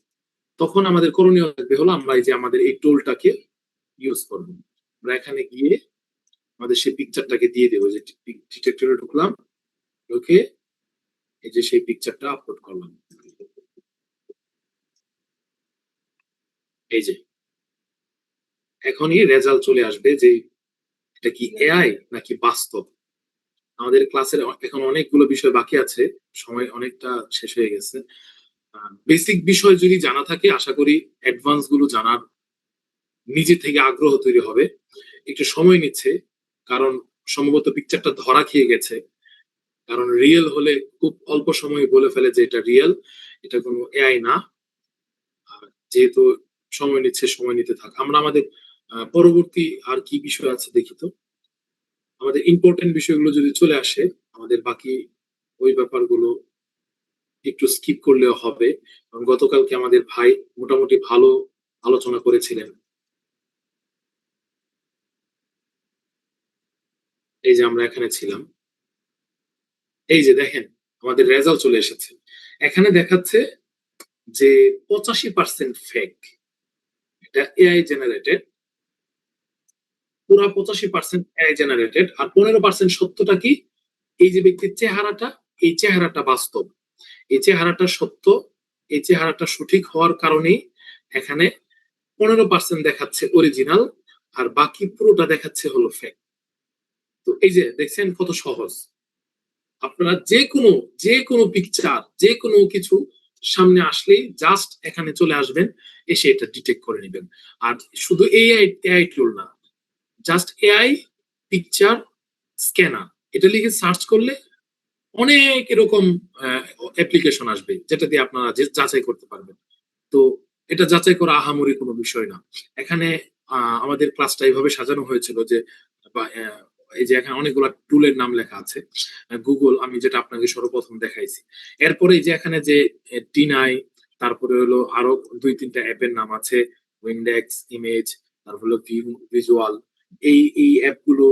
তখন আমাদের করণীয় থাকবে হলো, আমরা এই যে আমাদের এই টুলটাকে ইউজ করবো। আমরা এখানে গিয়ে আমাদের সেই পিকচারটাকে দিয়ে দেবো, যে ডিটেক্টরে ঢুকলাম, ঢুকে এই যে সেই পিকচারটা আপলোড করলাম। এই যে এখনই রেজাল্ট চলে আসবে যে এটা কি এআই নাকি বাস্তব। আমাদের ক্লাসের এখন অনেকগুলো বিষয় বাকি আছে, সময় অনেকটা শেষ হয়ে গেছে। বেসিক বিষয় যদি জানা থাকে, আশা করি অ্যাডভান্স গুলো জানার নিজে থেকে আগ্রহ তৈরি হবে। একটু সময় নিচ্ছে, কারণ সম্ভবত পিকচারটা ধরা খেয়ে গেছে। কারণ রিয়েল হলে খুব অল্প সময়ে বলে ফেলে যে এটা রিয়েল, এটা কোনো এআই না। আর যেহেতু সময় নিচ্ছে, সময় নিতে থাক। আমরা আমাদের পরবর্তী আর কি বিষয় আছে দেখি তো। আমাদের ইম্পর্টেন্ট বিষয়গুলো যদি চলে আসে, আমাদের বাকি ওই ব্যাপারগুলো একটু স্কিপ করলেও হবে। কারণ গতকালকে আমাদের ভাই মোটামুটি ভালো আলোচনা করেছিলেন। এই যে আমরা এখানে ছিলাম, এই যে দেখেন আমাদের রেজাল্ট চলে এসেছে। এখানে দেখাচ্ছে যে 85% ফেক, এটা এআই জেনারেটেড। পুরা 85% এআই জেনারেটেড, আর 15% সত্যটা কি? এই যে ব্যক্তির চেহারাটা, এই চেহারাটা বাস্তব, এই চেহারাটা সত্য, এই চেহারাটা সঠিক হওয়ার কারণেই এখানে 15% দেখাচ্ছে অরিজিনাল, আর বাকি পুরোটা দেখাচ্ছে হলো ফেক। তো এই যে দেখছেন কত সহজ। আপনারা যে কোনো পিকচার, যে কোনো কিছু সামনে আসলেই জাস্ট এখানে চলে আসবেন, এসে এটা ডিটেক্ট করে নেবেন। আর শুধু এআই এআই টুল না, জাস্ট এআই পিকচার স্ক্যানার এটা লিখে সার্চ করলে অনেক এরকম অ্যাপ্লিকেশন আসবে, যেটা দিয়ে আপনারা যাচাই করতে পারবেন। তো এটা যাচাই করা আহামরি কোনো বিষয় না। এখানে আমাদের ক্লাসটা এইভাবে সাজানো হয়েছিল যে, এই যে এখানে অনেকগুলা টুলের নাম লেখা আছে। গুগল, আমি যেটা আপনাকে সর্বপ্রথম দেখাইছি। এরপরে এই যে এখানে যে টিনাই, তারপরে হলো আরো 2-3টা অ্যাপের নাম আছে, উইন্ডেক্স, ইমেজ, তারপর হলো ভিজুয়াল। এই অ্যাপগুলো,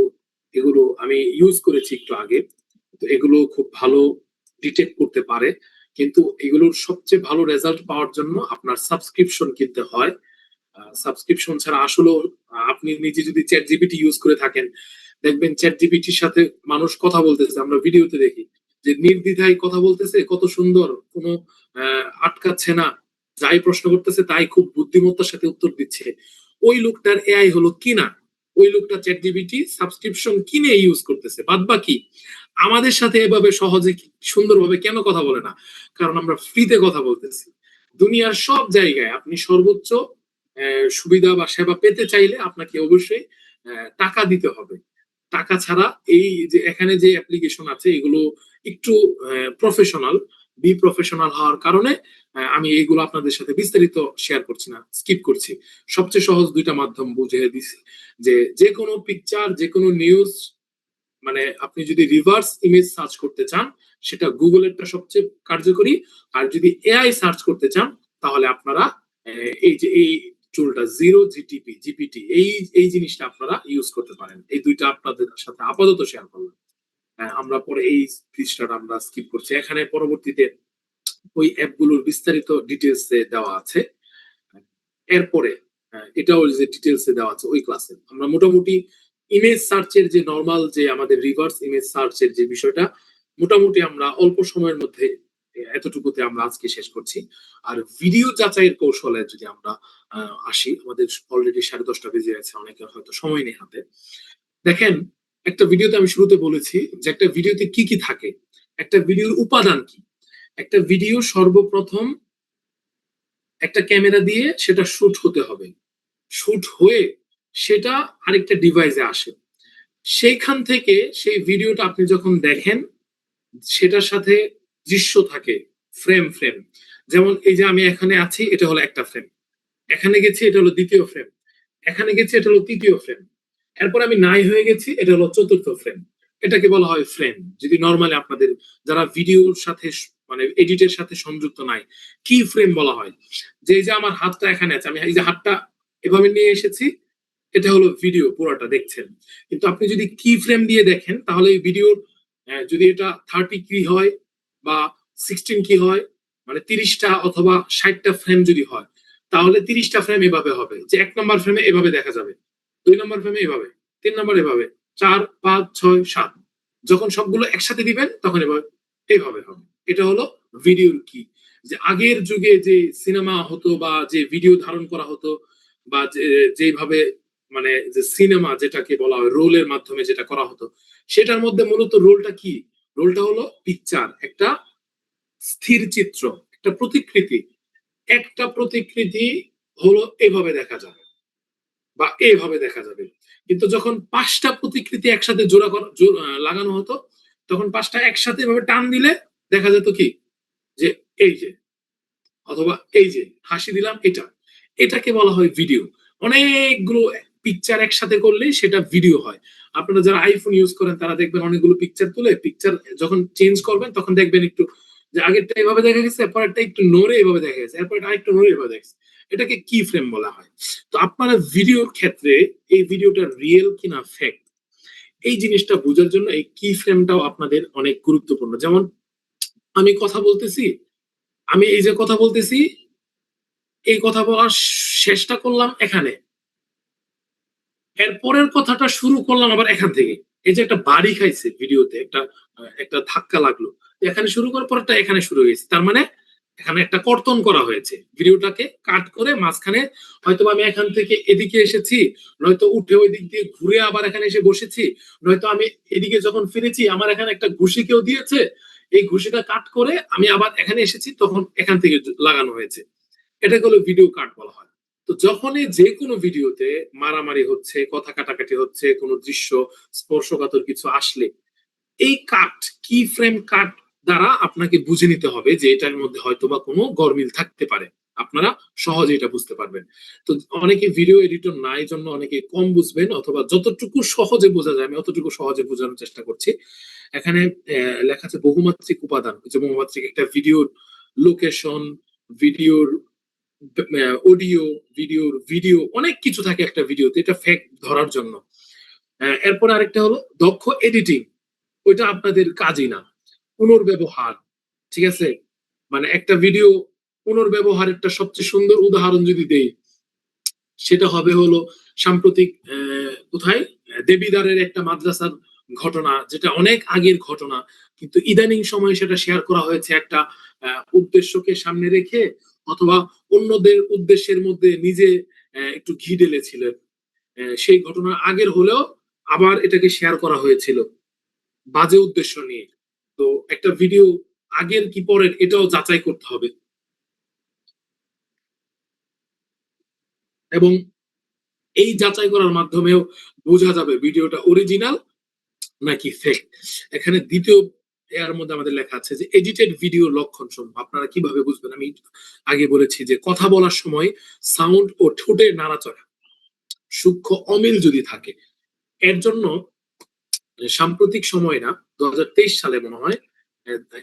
এগুলো আমি ইউজ করেছি একটু আগে। তো এগুলো খুব ভালো ডিটেক্ট করতে পারে। কিন্তু এগুলোর সবচেয়ে ভালো রেজাল্ট পাওয়ার জন্য আপনার সাবস্ক্রিপশন কিনতে হয়। সাবস্ক্রিপশন ছাড়া আসলে আপনি নিজে যদি চ্যাট জিপিটি ইউজ করে থাকেন, দেখবেন চ্যাট জিপিটির সাথে মানুষ কথা বলতেছে, আমরা ভিডিওতে দেখি যে নির্দ্বিধায় কথা বলতেছে, কত সুন্দর, কোনো আটকাচ্ছে না, যাই প্রশ্ন করতেছে তাই খুব বুদ্ধিমত্তার সাথে উত্তর দিচ্ছে। ওই লোকটার এআই হলো কিনা, ওই লোকটা চ্যাট জিপিটি সাবস্ক্রিপশন কিনে ইউজ করতেছে, বাদ বাকি আমাদের সাথে এভাবে সহজে সুন্দরভাবে কেন কথা বলে না? কারণ আমরা ফ্রিতে কথা বলতেছি। দুনিয়ার সব জায়গায় আপনি সর্বোচ্চ সুবিধা বা সেবা পেতে চাইলে আপনাকে অবশ্যই টাকা দিতে হবে। টাকা ছাড়া এই যে এখানে যে অ্যাপ্লিকেশন আছে এগুলো একটু প্রফেশনাল, বি প্রফেশনাল হওয়ার কারণে আমি এইগুলো আপনাদের সাথে বিস্তারিত শেয়ার করছি না, স্কিপ করছি। সবচেয়ে সহজ দুইটা মাধ্যম বুঝিয়ে দিছি, যে যে কোনো পিকচার, যে কোনো নিউজ, মানে আপনি যদি রিভার্স ইমেজ সার্চ করতে চান সেটা গুগলেরটা সবচেয়ে কার্যকরী, আর যদি এআই সার্চ করতে চান তাহলে আপনারা এই যে এই টুলটা জিরো জিপিটি এই জিনিসটা আপনারা ইউজ করতে পারেন। এই দুইটা আপনাদের সাথে আপাতত শেয়ার করলাম। আমরা পরে এই পৃষ্ঠাটা আমরা স্কিপ করছি। এখানে পরবর্তীতে ওই অ্যাপগুলোর বিস্তারিত ডিটেলস দেওয়া আছে। এরপরে এটাও যে ডিটেলস দেওয়া আছে ওই ক্লাসে আমরা মোটামুটি ইমেজ সার্চের যে নরমাল যে আমাদের রিভার্স ইমেজ সার্চের যে বিষয়টা মোটামুটি আমরা অল্প সময়ের মধ্যে এতটুকুতে আমরা আজকে শেষ করছি। আর ভিডিও যাচাইয়ের কৌশলে যদি আমরা আসি, আমাদের অলরেডি 10:30 বেজে গেছে, অনেকের হয়তো সময় নেই হাতে। দেখেন, একটা ভিডিওতে আমি শুরুতে বলেছি যে একটা ভিডিওতে কি কি থাকে, একটা ভিডিওর উপাদান কি। একটা ভিডিও সর্বপ্রথম একটা ক্যামেরা দিয়ে সেটা শুট হতে হবে, শুট হয়ে সেটা আরেকটা ডিভাইসে আসে, সেইখান থেকে সেই ভিডিওটা আপনি যখন দেখেন সেটার সাথে দৃশ্য থাকে, ফ্রেম ফ্রেম। যেমন এই যে আমি এখানে আছি, এটা হলো একটা ফ্রেম, এখানে গেছি এটা হলো দ্বিতীয় ফ্রেম, এখানে গেছি এটা হলো তৃতীয় ফ্রেম, এরপর আমি নাই হয়ে গেছি এটা হলো চতুর্থ ফ্রেম। এটাকে বলা হয় ফ্রেম। যদি নর্মালি আপনাদের যারা ভিডিওর সাথে মানে এডিটের সাথে সংযুক্ত নাই, কি ফ্রেম বলা হয়? যে এই যে আমার হাতটা এখানে আছে, আমি এই যে হাতটা এভাবে নিয়ে এসেছি, এটা হলো ভিডিও পুরোটা দেখছেন। কিন্তু আপনি যদি কি ফ্রেম দিয়ে দেখেন তাহলে এই ভিডিওর যদি এটা 30 কি হয় বা 16 কি হয়, মানে 30টা অথবা 60টা ফ্রেম যদি হয় তাহলে 30টা ফ্রেম এভাবে হবে, যে 1 নম্বর ফ্রেমে এভাবে দেখা যাবে, 2 নম্বর ফ্রেমে এভাবে, 3 নম্বর এভাবে, 4, 5, 6, 7। যখন সবগুলো একসাথে দিবেন তখন এভাবে এইভাবে হবে। এটা হলো ভিডিওর কি। যে আগের যুগে যে সিনেমা হতো বা যে ভিডিও ধারণ করা হতো বা যেভাবে মানে যে সিনেমা যেটাকে বলা হয় রোলের মাধ্যমে যেটা করা হতো, সেটার মধ্যে মূলত রোলটা কি? রোলটা হলো পিকচার, একটা স্থির চিত্র, একটা প্রতিকৃতি। একটা প্রতিকৃতি হলো এভাবে দেখা যাবে বা এভাবে দেখা যাবে। কিন্তু যখন 5টা প্রতিকৃতি একসাথে লাগানো হতো, তখন 5টা একসাথে এভাবে টান দিলে দেখা যেত কি, যে এই যে, অথবা এই যে হাসি দিলাম, এটা, এটাকে বলা হয় ভিডিও। অনেকগুলো পিকচার একসাথে করলেই সেটা ভিডিও হয়। আপনারা যারা আইফোন ইউজ করেন তারা দেখবেন অনেকগুলো পিকচার তুলে পিকচার যখন চেঞ্জ করবেন তখন দেখবেন একটু যে আগেরটা এভাবে দেখা গেছে, পরেরটা একটু নড়ে এভাবে দেখা গেছে, এরপর আরেকটু নড়ে এভাবে দেখা গেছে। এটাকে কি ফ্রেম বলা হয়। তো আপনারা ভিডিওর ক্ষেত্রে এই ভিডিওটা রিয়েল কিনা ফেক, এই জিনিসটা বোঝার জন্য এই কি ফ্রেমটাও আপনাদের অনেক গুরুত্বপূর্ণ। যেমন আমি কথা বলতেছি, আমি এই যে কথা বলতেছি, এই কথা বলার শেষটা করলাম এখানে, এরপরের কথাটা শুরু করলাম আবার এখান থেকে। এই যে একটা বাড়ি খাইছে ভিডিওতে, একটা একটা ধাক্কা লাগলো, এখানে শুরু করার পরটা এখানে শুরু হয়েছে, তার মানে এখানে একটা কর্তন করা হয়েছে। ভিডিওটাকে কাট করে মাঝখানে হয়তো আমি এখান থেকে এদিকে এসেছি, নয়তো উঠে ওই দিক দিয়ে ঘুরে আবার এখানে এসে বসেছি, নয়তো আমি এদিকে যখন ফিরেছি আমার এখানে একটা ঘুষি কেউ দিয়েছে, এই ঘুষিটা কাট করে আমি আবার এখানে এসেছি, তখন এখান থেকে লাগানো হয়েছে। এটাকে হলো ভিডিও কাট বলা হয়। তো যখনই যে কোনো ভিডিওতে মারামারি হচ্ছে, কথা কাটাকাটি হচ্ছে, কোনো দৃশ্য স্পর্শকাতর কিছু আসলে এই কাট, কি ফ্রেম কাট দ্বারা আপনাকে বুঝে নিতে হবে যে এটার মধ্যে হয়তো বা কোনো গরমিল থাকতে পারে। আপনারা সহজে এটা বুঝতে পারবেন। তো অনেকে ভিডিও এডিটর নাই জন্য অনেকে কম বুঝবেন, অথবা যতটুকু সহজে বোঝা যায় আমি অতটুকু সহজে বোঝানোর চেষ্টা করছি। এখানে লেখা আছে বহুমাত্রিক উপাদান। যে বহুমাত্রিক একটা ভিডিওর লোকেশন, ভিডিওর অডিও, ভিডিও অনেক কিছু থাকে একটা ভিডিওতে, এটা ফেক ধরার জন্য। এরপর আরেকটা হলো দক্ষ এডিটিং, ওইটা আপনাদের কাজই না। পুনর্ব্যবহার, ঠিক আছে, মানে একটা ভিডিও পুনর্ব্যবহার একটা সবচেয়ে সুন্দর উদাহরণ যদি দেই, সেটা হবে হলো সাম্প্রতিক কোথায় দেবিদারের একটা মাদ্রাসার ঘটনা, যেটা অনেক আগের ঘটনা, কিন্তু ইদানিং সময়ে সেটা শেয়ার করা হয়েছে একটা উদ্দেশ্যকে সামনে রেখে, অথবা অন্যদের উদ্দেশ্যের মধ্যে নিজে একটু ঘি ঢেলেছিলেন। সেই ঘটনা আগের হলেও আবার এটাকে শেয়ার করা হয়েছিল বাজে উদ্দেশ্য নিয়ে। তো একটা ভিডিও আগের কি পরের এটাও যাচাই করতে হবে, এবং এই যাচাই করার মাধ্যমেও বোঝা যাবে ভিডিওটা অরিজিনাল নাকি ফেক। এখানে দ্বিতীয় এর মধ্যে আমাদের লেখা আছে যে এডিটেড ভিডিও লক্ষণ সমূহ আপনারা কিভাবে বুঝবেন। আমি আগে বলেছি যে কথা বলার সময় সাউন্ড ও ঠোঁটের নাড়াচড়া সূক্ষ্ম অমিল যদি থাকে, এর জন্য সাম্প্রতিক সময় না 2023 সালে মনে হয়,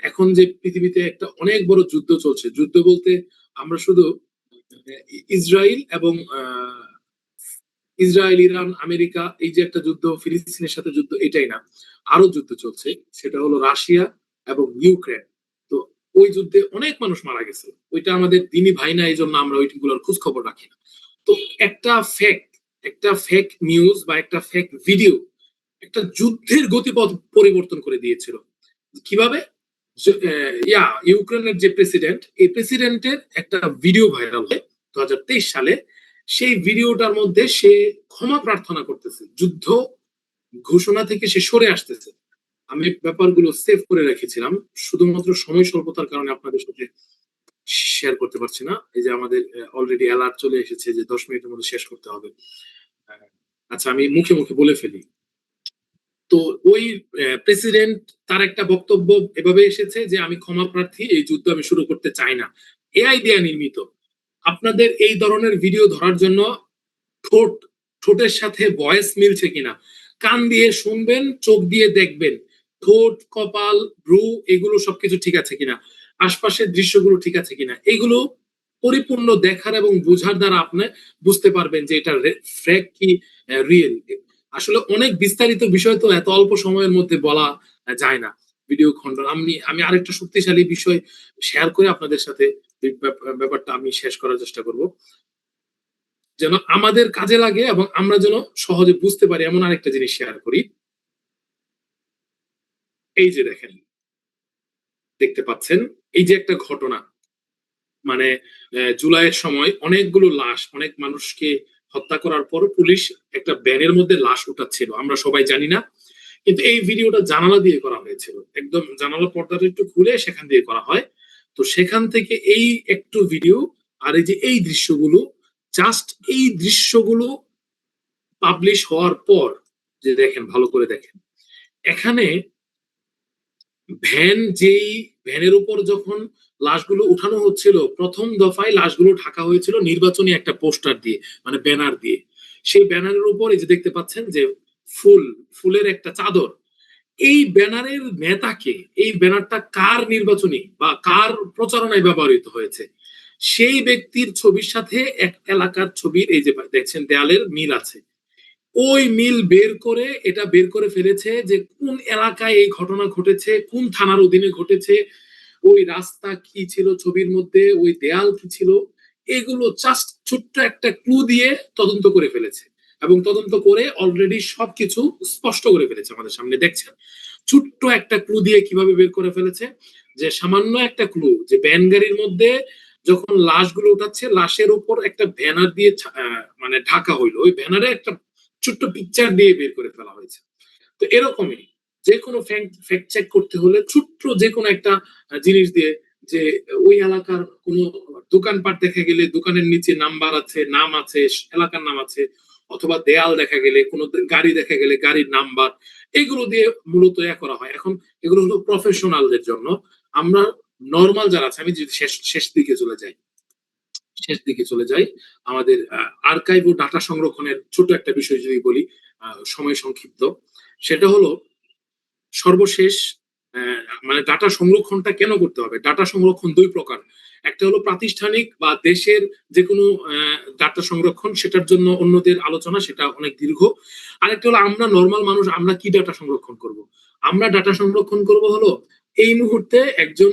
এখন যে পৃথিবীতে একটা অনেক বড় যুদ্ধ চলছে, যুদ্ধ বলতে আমরা শুধু ইসরায়েল এবং ইসরায়েল, ইরান, আমেরিকা এই যে একটা যুদ্ধ, ফিলিস্তিনের সাথে যুদ্ধ, এটাই না, আরো যুদ্ধ চলছে, সেটা হলো রাশিয়া এবং ইউক্রেন। তো ওই যুদ্ধে অনেক মানুষ মারা গেছে, ওইটা আমাদের দিনই ভাই না, এই জন্য আমরা ওইগুলোর খোঁজ খবর রাখি না। তো একটা ফেক নিউজ বা একটা ফেক ভিডিও একটা যুদ্ধের গতিপথ পরিবর্তন করে দিয়েছিল। কিভাবে? ইউক্রেনের যে প্রেসিডেন্ট, এই প্রেসিডেন্টের একটা ভিডিও ভাইরাল হয় 2023 সালে। সেই ভিডিওটার মধ্যে সে ক্ষমা প্রার্থনা করতেছে, যুদ্ধ ঘোষণা থেকে সে সরে আসতেছে। আমি ব্যাপারগুলো সেভ করে রেখেছিলাম, শুধুমাত্র সময় স্বল্পতার কারণে আপনাদের সাথে শেয়ার করতে পারছি না। এই যে আমাদের অলরেডি অ্যালার্ট চলে এসেছে যে 10 মিনিটের মধ্যে শেষ করতে হবে। আচ্ছা, আমি মুখে মুখে বলে ফেলি। তো ওই প্রেসিডেন্ট তার একটা বক্তব্য এভাবে এসেছে যে আমি ক্ষমা প্রার্থী, এই যুদ্ধ আমি শুরু করতে চাই না। এআই দিয়ে নির্মিত। আপনাদের এই ধরনের ভিডিও ধরার জন্য ঠোঁটের সাথে ভয়েস মিলছে কিনা কান দিয়ে শুনবেন, চোখ দিয়ে দেখবেন, ঠোঁট, কপাল, ভ্রু এগুলো সবকিছু ঠিক আছে কিনা, আশপাশের দৃশ্যগুলো ঠিক আছে কিনা, এগুলো পরিপূর্ণ দেখার এবং বোঝার দ্বারা আপনি বুঝতে পারবেন যে এটা ফেক কি রিয়েল। আসলে অনেক বিস্তারিত বিষয় তো এত অল্প সময়ের মধ্যে বলা যায় না। ভিডিও খন্ডন আমি আরেকটা শক্তিশালী বিষয় শেয়ার করে আপনাদের সাথে ব্যাপারটা আমি শেষ করার চেষ্টা করব, যেন আমাদের কাজে লাগে এবং আমরা যেন সহজে বুঝতে পারি। এমন আরেকটা জিনিস শেয়ার করি। এই যে দেখেন, দেখতে পাচ্ছেন, এই যে একটা ঘটনা, মানে জুলাইয়ের সময় অনেকগুলো লাশ, অনেক মানুষকে হত্যা করার পর পুলিশ একটা ব্যানের মধ্যে লাশ উঠাচ্ছিল, আমরা সবাই জানি না, কিন্তু এই ভিডিওটা জানালা দিয়ে করা হয়েছিল, একদম জানালা পর্দাটা একটু খুলে সেখান দিয়ে করা হয়। তো সেখান থেকে এই একটু ভিডিও আর এই যে এই দৃশ্যগুলো, জাস্ট এই দৃশ্যগুলো পাবলিশ হওয়ার পর, যে দেখেন, ভালো করে দেখেন, এখানে যেই ভ্যানের উপর যখন লাশগুলো উঠানো হচ্ছিল, প্রথম দফায় লাশগুলো ঢাকা হয়েছিল নির্বাচনী একটা পোস্টার দিয়ে, মানে ব্যানার দিয়ে। সেই ব্যানারের উপর এই যে দেখতে পাচ্ছেন যে ফুলের একটা চাদর। এই ব্যানারের নেতাকে, এই ব্যানারটা কার নির্বাচনী বা কার প্রচারণায় ব্যবহৃত হয়েছে, সেই ব্যক্তির ছবির সাথে এক এলাকার ছবির এই যে দেখছেন দেয়ালের মিল আছে। ওই মিল বের করে ফেলেছে যে কোন এলাকায় এই ঘটনা ঘটেছে, কোন থানার অধীনে ঘটেছে, ওই রাস্তা কি ছিল ছবির মধ্যে, ওই দেয়াল কি ছিল, এগুলো জাস্ট ছোট্ট একটা ক্লু দিয়ে তদন্ত করে ফেলেছে। এবং তদন্ত করে অলরেডি সবকিছু স্পষ্ট করে ফেলেছে আমাদের সামনে, দেখছেন। ছোট্ট একটা ক্লু দিয়ে কিভাবে বের করে ফেলেছে, যে সামান্য একটা ক্লু, যে ভ্যান গাড়ির মধ্যে যখন লাশগুলো উঠাচ্ছে, লাশের উপর একটা ব্যানার দিয়ে মানে ঢাকা হইলো, ওই ব্যানারে একটা ছোট্ট পিকচার দিয়ে বের করে ফেলা হয়েছে। তো এরকমই যে কোনো ফ্যাক্ট চেক করতে হলে ছোট্ট যে কোনো একটা জিনিস দিয়ে, যে ওই এলাকার কোনো দোকানপাট দেখা গেলে দোকানের নিচে নাম্বার আছে, নাম আছে, এলাকার নাম আছে, অথবা দেয়াল দেখা গেলে, কোনো গাড়ি দেখা গেলে গাড়ির নাম্বার, এগুলো দিয়ে মূলত করা হয়। এখন এগুলো হলো প্রফেশনালদের জন্য। আমরা নর্মাল যারা আছে, আমি যদি শেষ দিকে চলে যাই, আমাদের আর্কাইভ ও ডাটা সংরক্ষণের ছোট একটা বিষয় যদি বলি, সময় সংক্ষিপ্ত, সেটা হলো সর্বশেষ মানে ডাটা সংরক্ষণটা কেন করতে হবে। ডাটা সংরক্ষণ দুই প্রকার, একটা হলো প্রাতিষ্ঠানিক বা দেশের যে কোনো ডাটা সংরক্ষণ, সেটার জন্য অন্যদের আলোচনা, সেটা অনেক দীর্ঘ। আরেকটা হলো আমরা নর্মাল মানুষ, আমরা কি ডাটা সংরক্ষণ করব। আমরা ডাটা সংরক্ষণ করব হলো এই মুহূর্তে একজন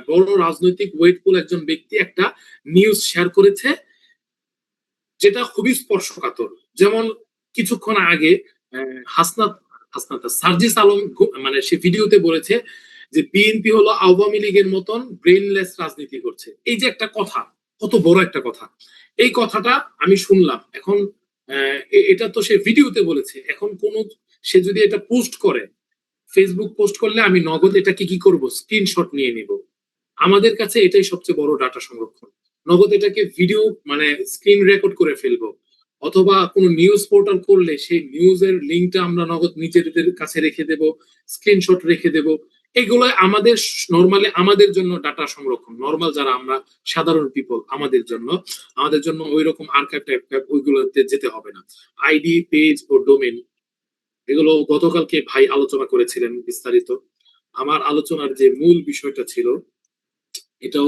বড় রাজনৈতিক ওয়েটফুল একজন ব্যক্তি একটা নিউজ শেয়ার করেছে, যেটা খুবই স্পর্শকাতর। যেমন কিছুক্ষণ আগে হাসনাত সার্জিস আলম মানে সে ভিডিওতে বলেছে যে বিএনপি হলো আওয়ামী লীগের মতন ব্রেনলেস রাজনীতি করছে। এই যে একটা কথা, কত বড় একটা কথা, এই কথাটা আমি শুনলাম। এখন এটা তো সে ভিডিওতে বলেছে। এখন কোন সে যদি এটা পোস্ট করে, ফেসবুক পোস্ট করলে আমি নগদ এটাকে কি করব, স্ক্রিনশট নিয়ে নিব। আমাদের কাছে এটাই সবচেয়ে বড় ডাটা সংরক্ষণ। নগদ এটাকে ভিডিও মানে স্ক্রিন রেকর্ড করে ফেলবো, অথবা কোনো নিউজ পোর্টাল করলে সেই নিউজের লিঙ্কটা আমরা নগদ নিজেদের কাছে রেখে দেব, স্ক্রিনশট রেখে দেব। এগুলো আমাদের নর্মালি আমাদের জন্য ডাটা সংরক্ষণ, নর্মাল যারা আমরা সাধারণ পিপল আমাদের জন্য ওই রকম আর্কাইভ টাইপ ওইগুলোতে যেতে হবে না। আইডি, পেজ ও ডোমেন এগুলো গতকালকে ভাই আলোচনা করেছিলেন বিস্তারিত। আমার আলোচনার যে মূল বিষয়টা ছিল এটাও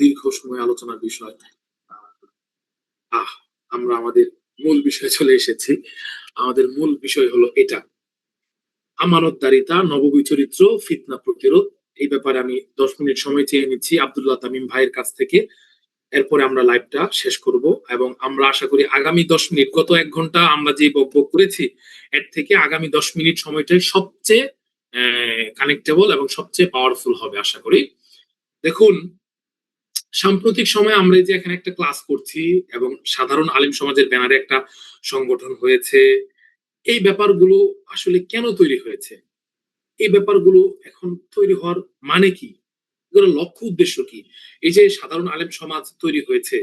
দীর্ঘ সময় আলোচনার বিষয়। আমরা আমাদের মূল বিষয়ে চলে এসেছি। আমাদের মূল বিষয় হলো এটা, আমানতদারিতা, নববী চরিত্র, ফিতনা প্রতিরোধ। এই ব্যাপারে আমি 10 মিনিট সময় চেয়ে নিচ্ছি আব্দুল্লাহ তামিম ভাইয়ের কাছ থেকে। এরপরে আমরা লাইভটা শেষ করব এবং আমরা আশা করি আগামী 10 মিনিট, গত 1 ঘন্টা আমরা যে বকবক করেছি এর থেকে আগামী 10 মিনিট সময়টাই সবচেয়ে কানেক্টেবল এবং সবচেয়ে পাওয়ারফুল হবে আশা করি। দেখুন, সাম্প্রতিক সময়ে আমরা যে এখানে একটা ক্লাস করছি এবং সাধারণ আলেম সমাজের ব্যানারে একটা সংগঠন হয়েছে, এই ব্যাপারগুলো আসলে কেন তৈরি হয়েছে, এই ব্যাপারগুলো এখন তৈরি হওয়ার মানে কি, এগুলো লক্ষ্য উদ্দেশ্য কি? এই যে সাধারণ আলেম সমাজ তৈরি হয়েছে,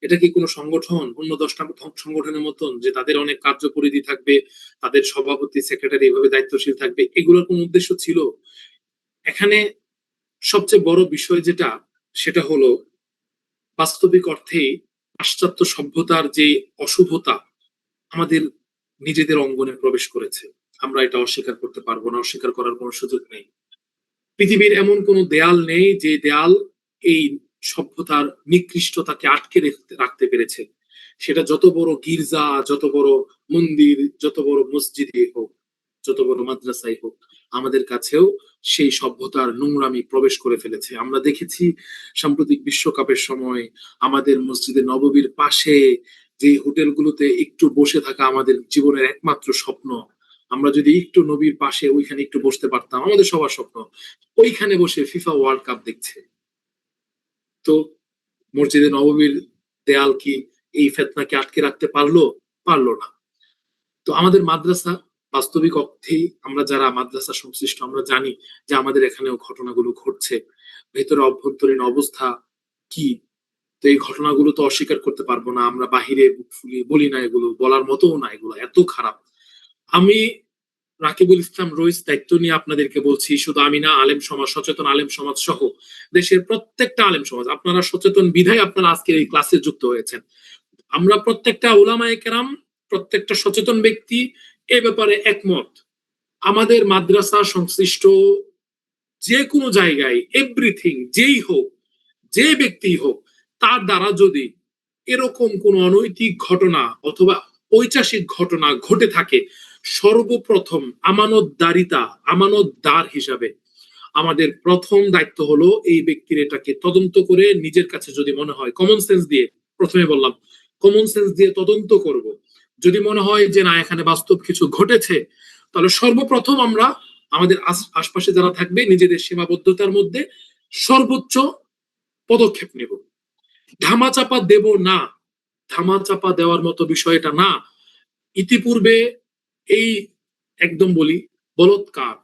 এটা কি কোনো সংগঠন অন্য 10টা সংগঠনের মতন যে তাদের অনেক কার্যপরিধি থাকবে, তাদের সভাপতি সেক্রেটারি এভাবে দায়িত্বশীল থাকবে, এগুলোর কোন উদ্দেশ্য ছিল? এখানে সবচেয়ে বড় বিষয় যেটা, সেটা হলো বাস্তবিক অর্থে পাশ্চাত্য সভ্যতার যে অশুভতা আমাদের নিজেদের অঙ্গনে প্রবেশ করেছে। আমরা এটা অস্বীকার করতে পারবো না, অস্বীকার করার কোনো সুযোগ নেই। পৃথিবীর এমন কোনো দেয়াল নেই যে দেয়াল এই সভ্যতার নিকৃষ্টতাকে আটকে রাখতে পেরেছে। সেটা যত বড় গির্জা, যত বড় মন্দির, যত বড় মসজিদই হোক, যত বড় মাদ্রাসাই হোক, আমাদের কাছেও সেই সভ্যতার নোংরামি প্রবেশ করে ফেলেছে। আমরা দেখেছি সাম্প্রতিক বিশ্বকাপের সময় আমাদের মসজিদে নববীর পাশে যে হোটেলগুলোতে একটু বসে থাকা আমাদের জীবনের একমাত্র স্বপ্ন, আমরা যদি একটু নবীর পাশে ওইখানে একটু বসতে পারতাম, আমাদের সবার স্বপ্ন ওইখানে বসে ফিফা ওয়ার্ল্ড কাপ দেখছে। তো মসজিদে নববীর দেয়াল কি এই ফেতনাকে আটকে রাখতে পারলো? পারলো না। তো আমাদের মাদ্রাসা, বাস্তবিক অর্থেই আমরা যারা মাদ্রাসা সংশ্লিষ্ট আমরা জানি যে আমাদের এখানেও ঘটনাগুলো ঘটছে। ভেতরে অভ্যন্তরীণ অবস্থা কি, তো এই ঘটনাগুলো তো অস্বীকার করতে পারবো না। আমরা বাহিরে বুক ফুলিয়ে বলি না, এগুলো বলার মতো না, এগুলো এত খারাপ। আমি রাকিবুল ইসলাম রইস দায়িত্ব নিয়ে আপনাদেরকে বলছি, শুধু আমি না, আলেম সমাজ, সচেতন আলেম সমাজ সহ দেশের প্রত্যেকটা আলেম সমাজ, আপনারা সচেতন বিধায় আপনারা আজকের এই ক্লাসে যুক্ত হয়েছেন। আমরা প্রত্যেকটা উলামায়ে কেরাম, প্রত্যেকটা সচেতন ব্যক্তি এ ব্যাপারে একমত। আমাদের মাদ্রাসা সংশ্লিষ্ট যে কোনো জায়গায় এভরিথিং, যেই হোক, যে ব্যক্তি হোক, তার দ্বারা যদি এরকম কোন অনৈতিক ঘটনা অথবা ঐতিহাসিক ঘটনা ঘটে থাকে, সর্বপ্রথম আমানতদার হিসাবে আমাদের প্রথম দায়িত্ব হলো এই ব্যক্তির এটাকে তদন্ত করে নিজের কাছে যদি মনে হয়, কমন সেন্স দিয়ে, প্রথমে বললাম কমন সেন্স দিয়ে তদন্ত করব। যদি মনে হয় যে না, এখানে বাস্তব কিছু ঘটেছে, তাহলে সর্বপ্রথম আমরা আমাদের আশপাশে যারা থাকবে নিজেদের সীমাবদ্ধতার মধ্যে সর্বোচ্চ পদক্ষেপ নেব। ধামাচাপা দেব না, ধামাচাপা দেওয়ার মতো বিষয়টা না। ইতিপূর্বে এই একদম বলি বলৎকার,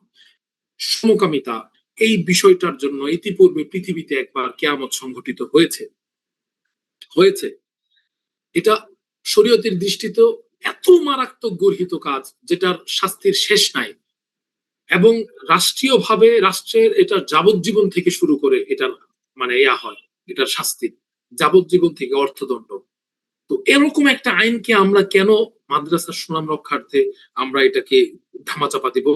সমকামিতা, এই বিষয়টার জন্য ইতিপূর্বে পৃথিবীতে একবার কিয়ামত সংঘটিত হয়েছে। এটা শরীয়তের দৃষ্টিতে এত মারাত্মক গর্হিত কাজ যেটার শাস্তির শেষ নাই, এবং রাষ্ট্রীয়ভাবে রাষ্ট্রের এটা যাবজ্জীবন থেকে শুরু করে এটার মানে হয়, এটার শাস্তি যাবজ্জীবন থেকে অর্থদণ্ড। তো এরকম একটা আইনকে আমরা কেন মাদ্রাসার সুনাম রক্ষার্থে আমরা এটাকে ধামাচাপা দিব?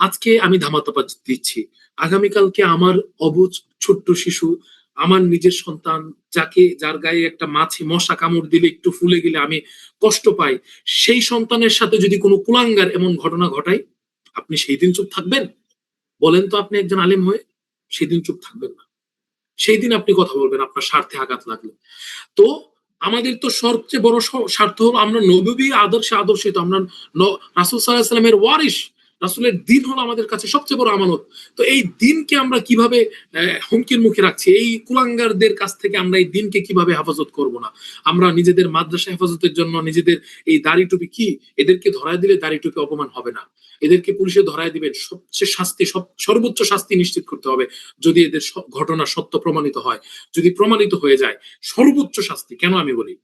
আজকে আমি ধামাচাপা দিচ্ছি, আগামীকালকে আমার অবুঝ ছোট্ট শিশু, আমার নিজের সন্তান, যার গায়ে একটা মাছি মশা কামড় দিলে একটু ফুলে গেলে আমি কষ্ট পাই, সেই সন্তানের সাথে যদি কোনো কুলাঙ্গার এমন ঘটনা ঘটায়, আপনি সেই দিন চুপ থাকবেন? বলেন তো, আপনি একজন আলেম হয়ে সেই দিন চুপ থাকবেন না। সেই দিন আপনি কথা বলবেন আপনার স্বার্থে আঘাত লাগলে। তো আমাদের তো সবচেয়ে বড় স্বার্থ হলো আমরা নবী আদর্শিত, আমরা রাসূল সাল্লাল্লাহু আলাইহি ওয়াসাল্লামের ওয়ারিস, রাসূলের দিন হলো আমাদের কাছে সবচেয়ে বড় আমানত। তো এই দিনকে আমরা কিভাবে হুমকির মুখে রাখছি, এই কুলাঙ্গারদের কাছ থেকে আমরা এই দিনকে কিভাবে হেফাজত করব না? আমরা নিজেদের মাদ্রাসা হেফাজতের জন্য নিজেদের এই দাড়ি টুপি কি এদেরকে ধরায় দিলে দাড়ি টুপি অপমান হবে না, এদেরকে পুলিশে ধরায় দিবেন, সবচেয়ে শাস্তি সর্বোচ্চ শাস্তি নিশ্চিত করতে হবে। যদি এদের ঘটনা সত্য প্রমাণিত হয়, যদি প্রমাণিত হয়ে যায়, সর্বোচ্চ শাস্তি। কেন আমি বলি,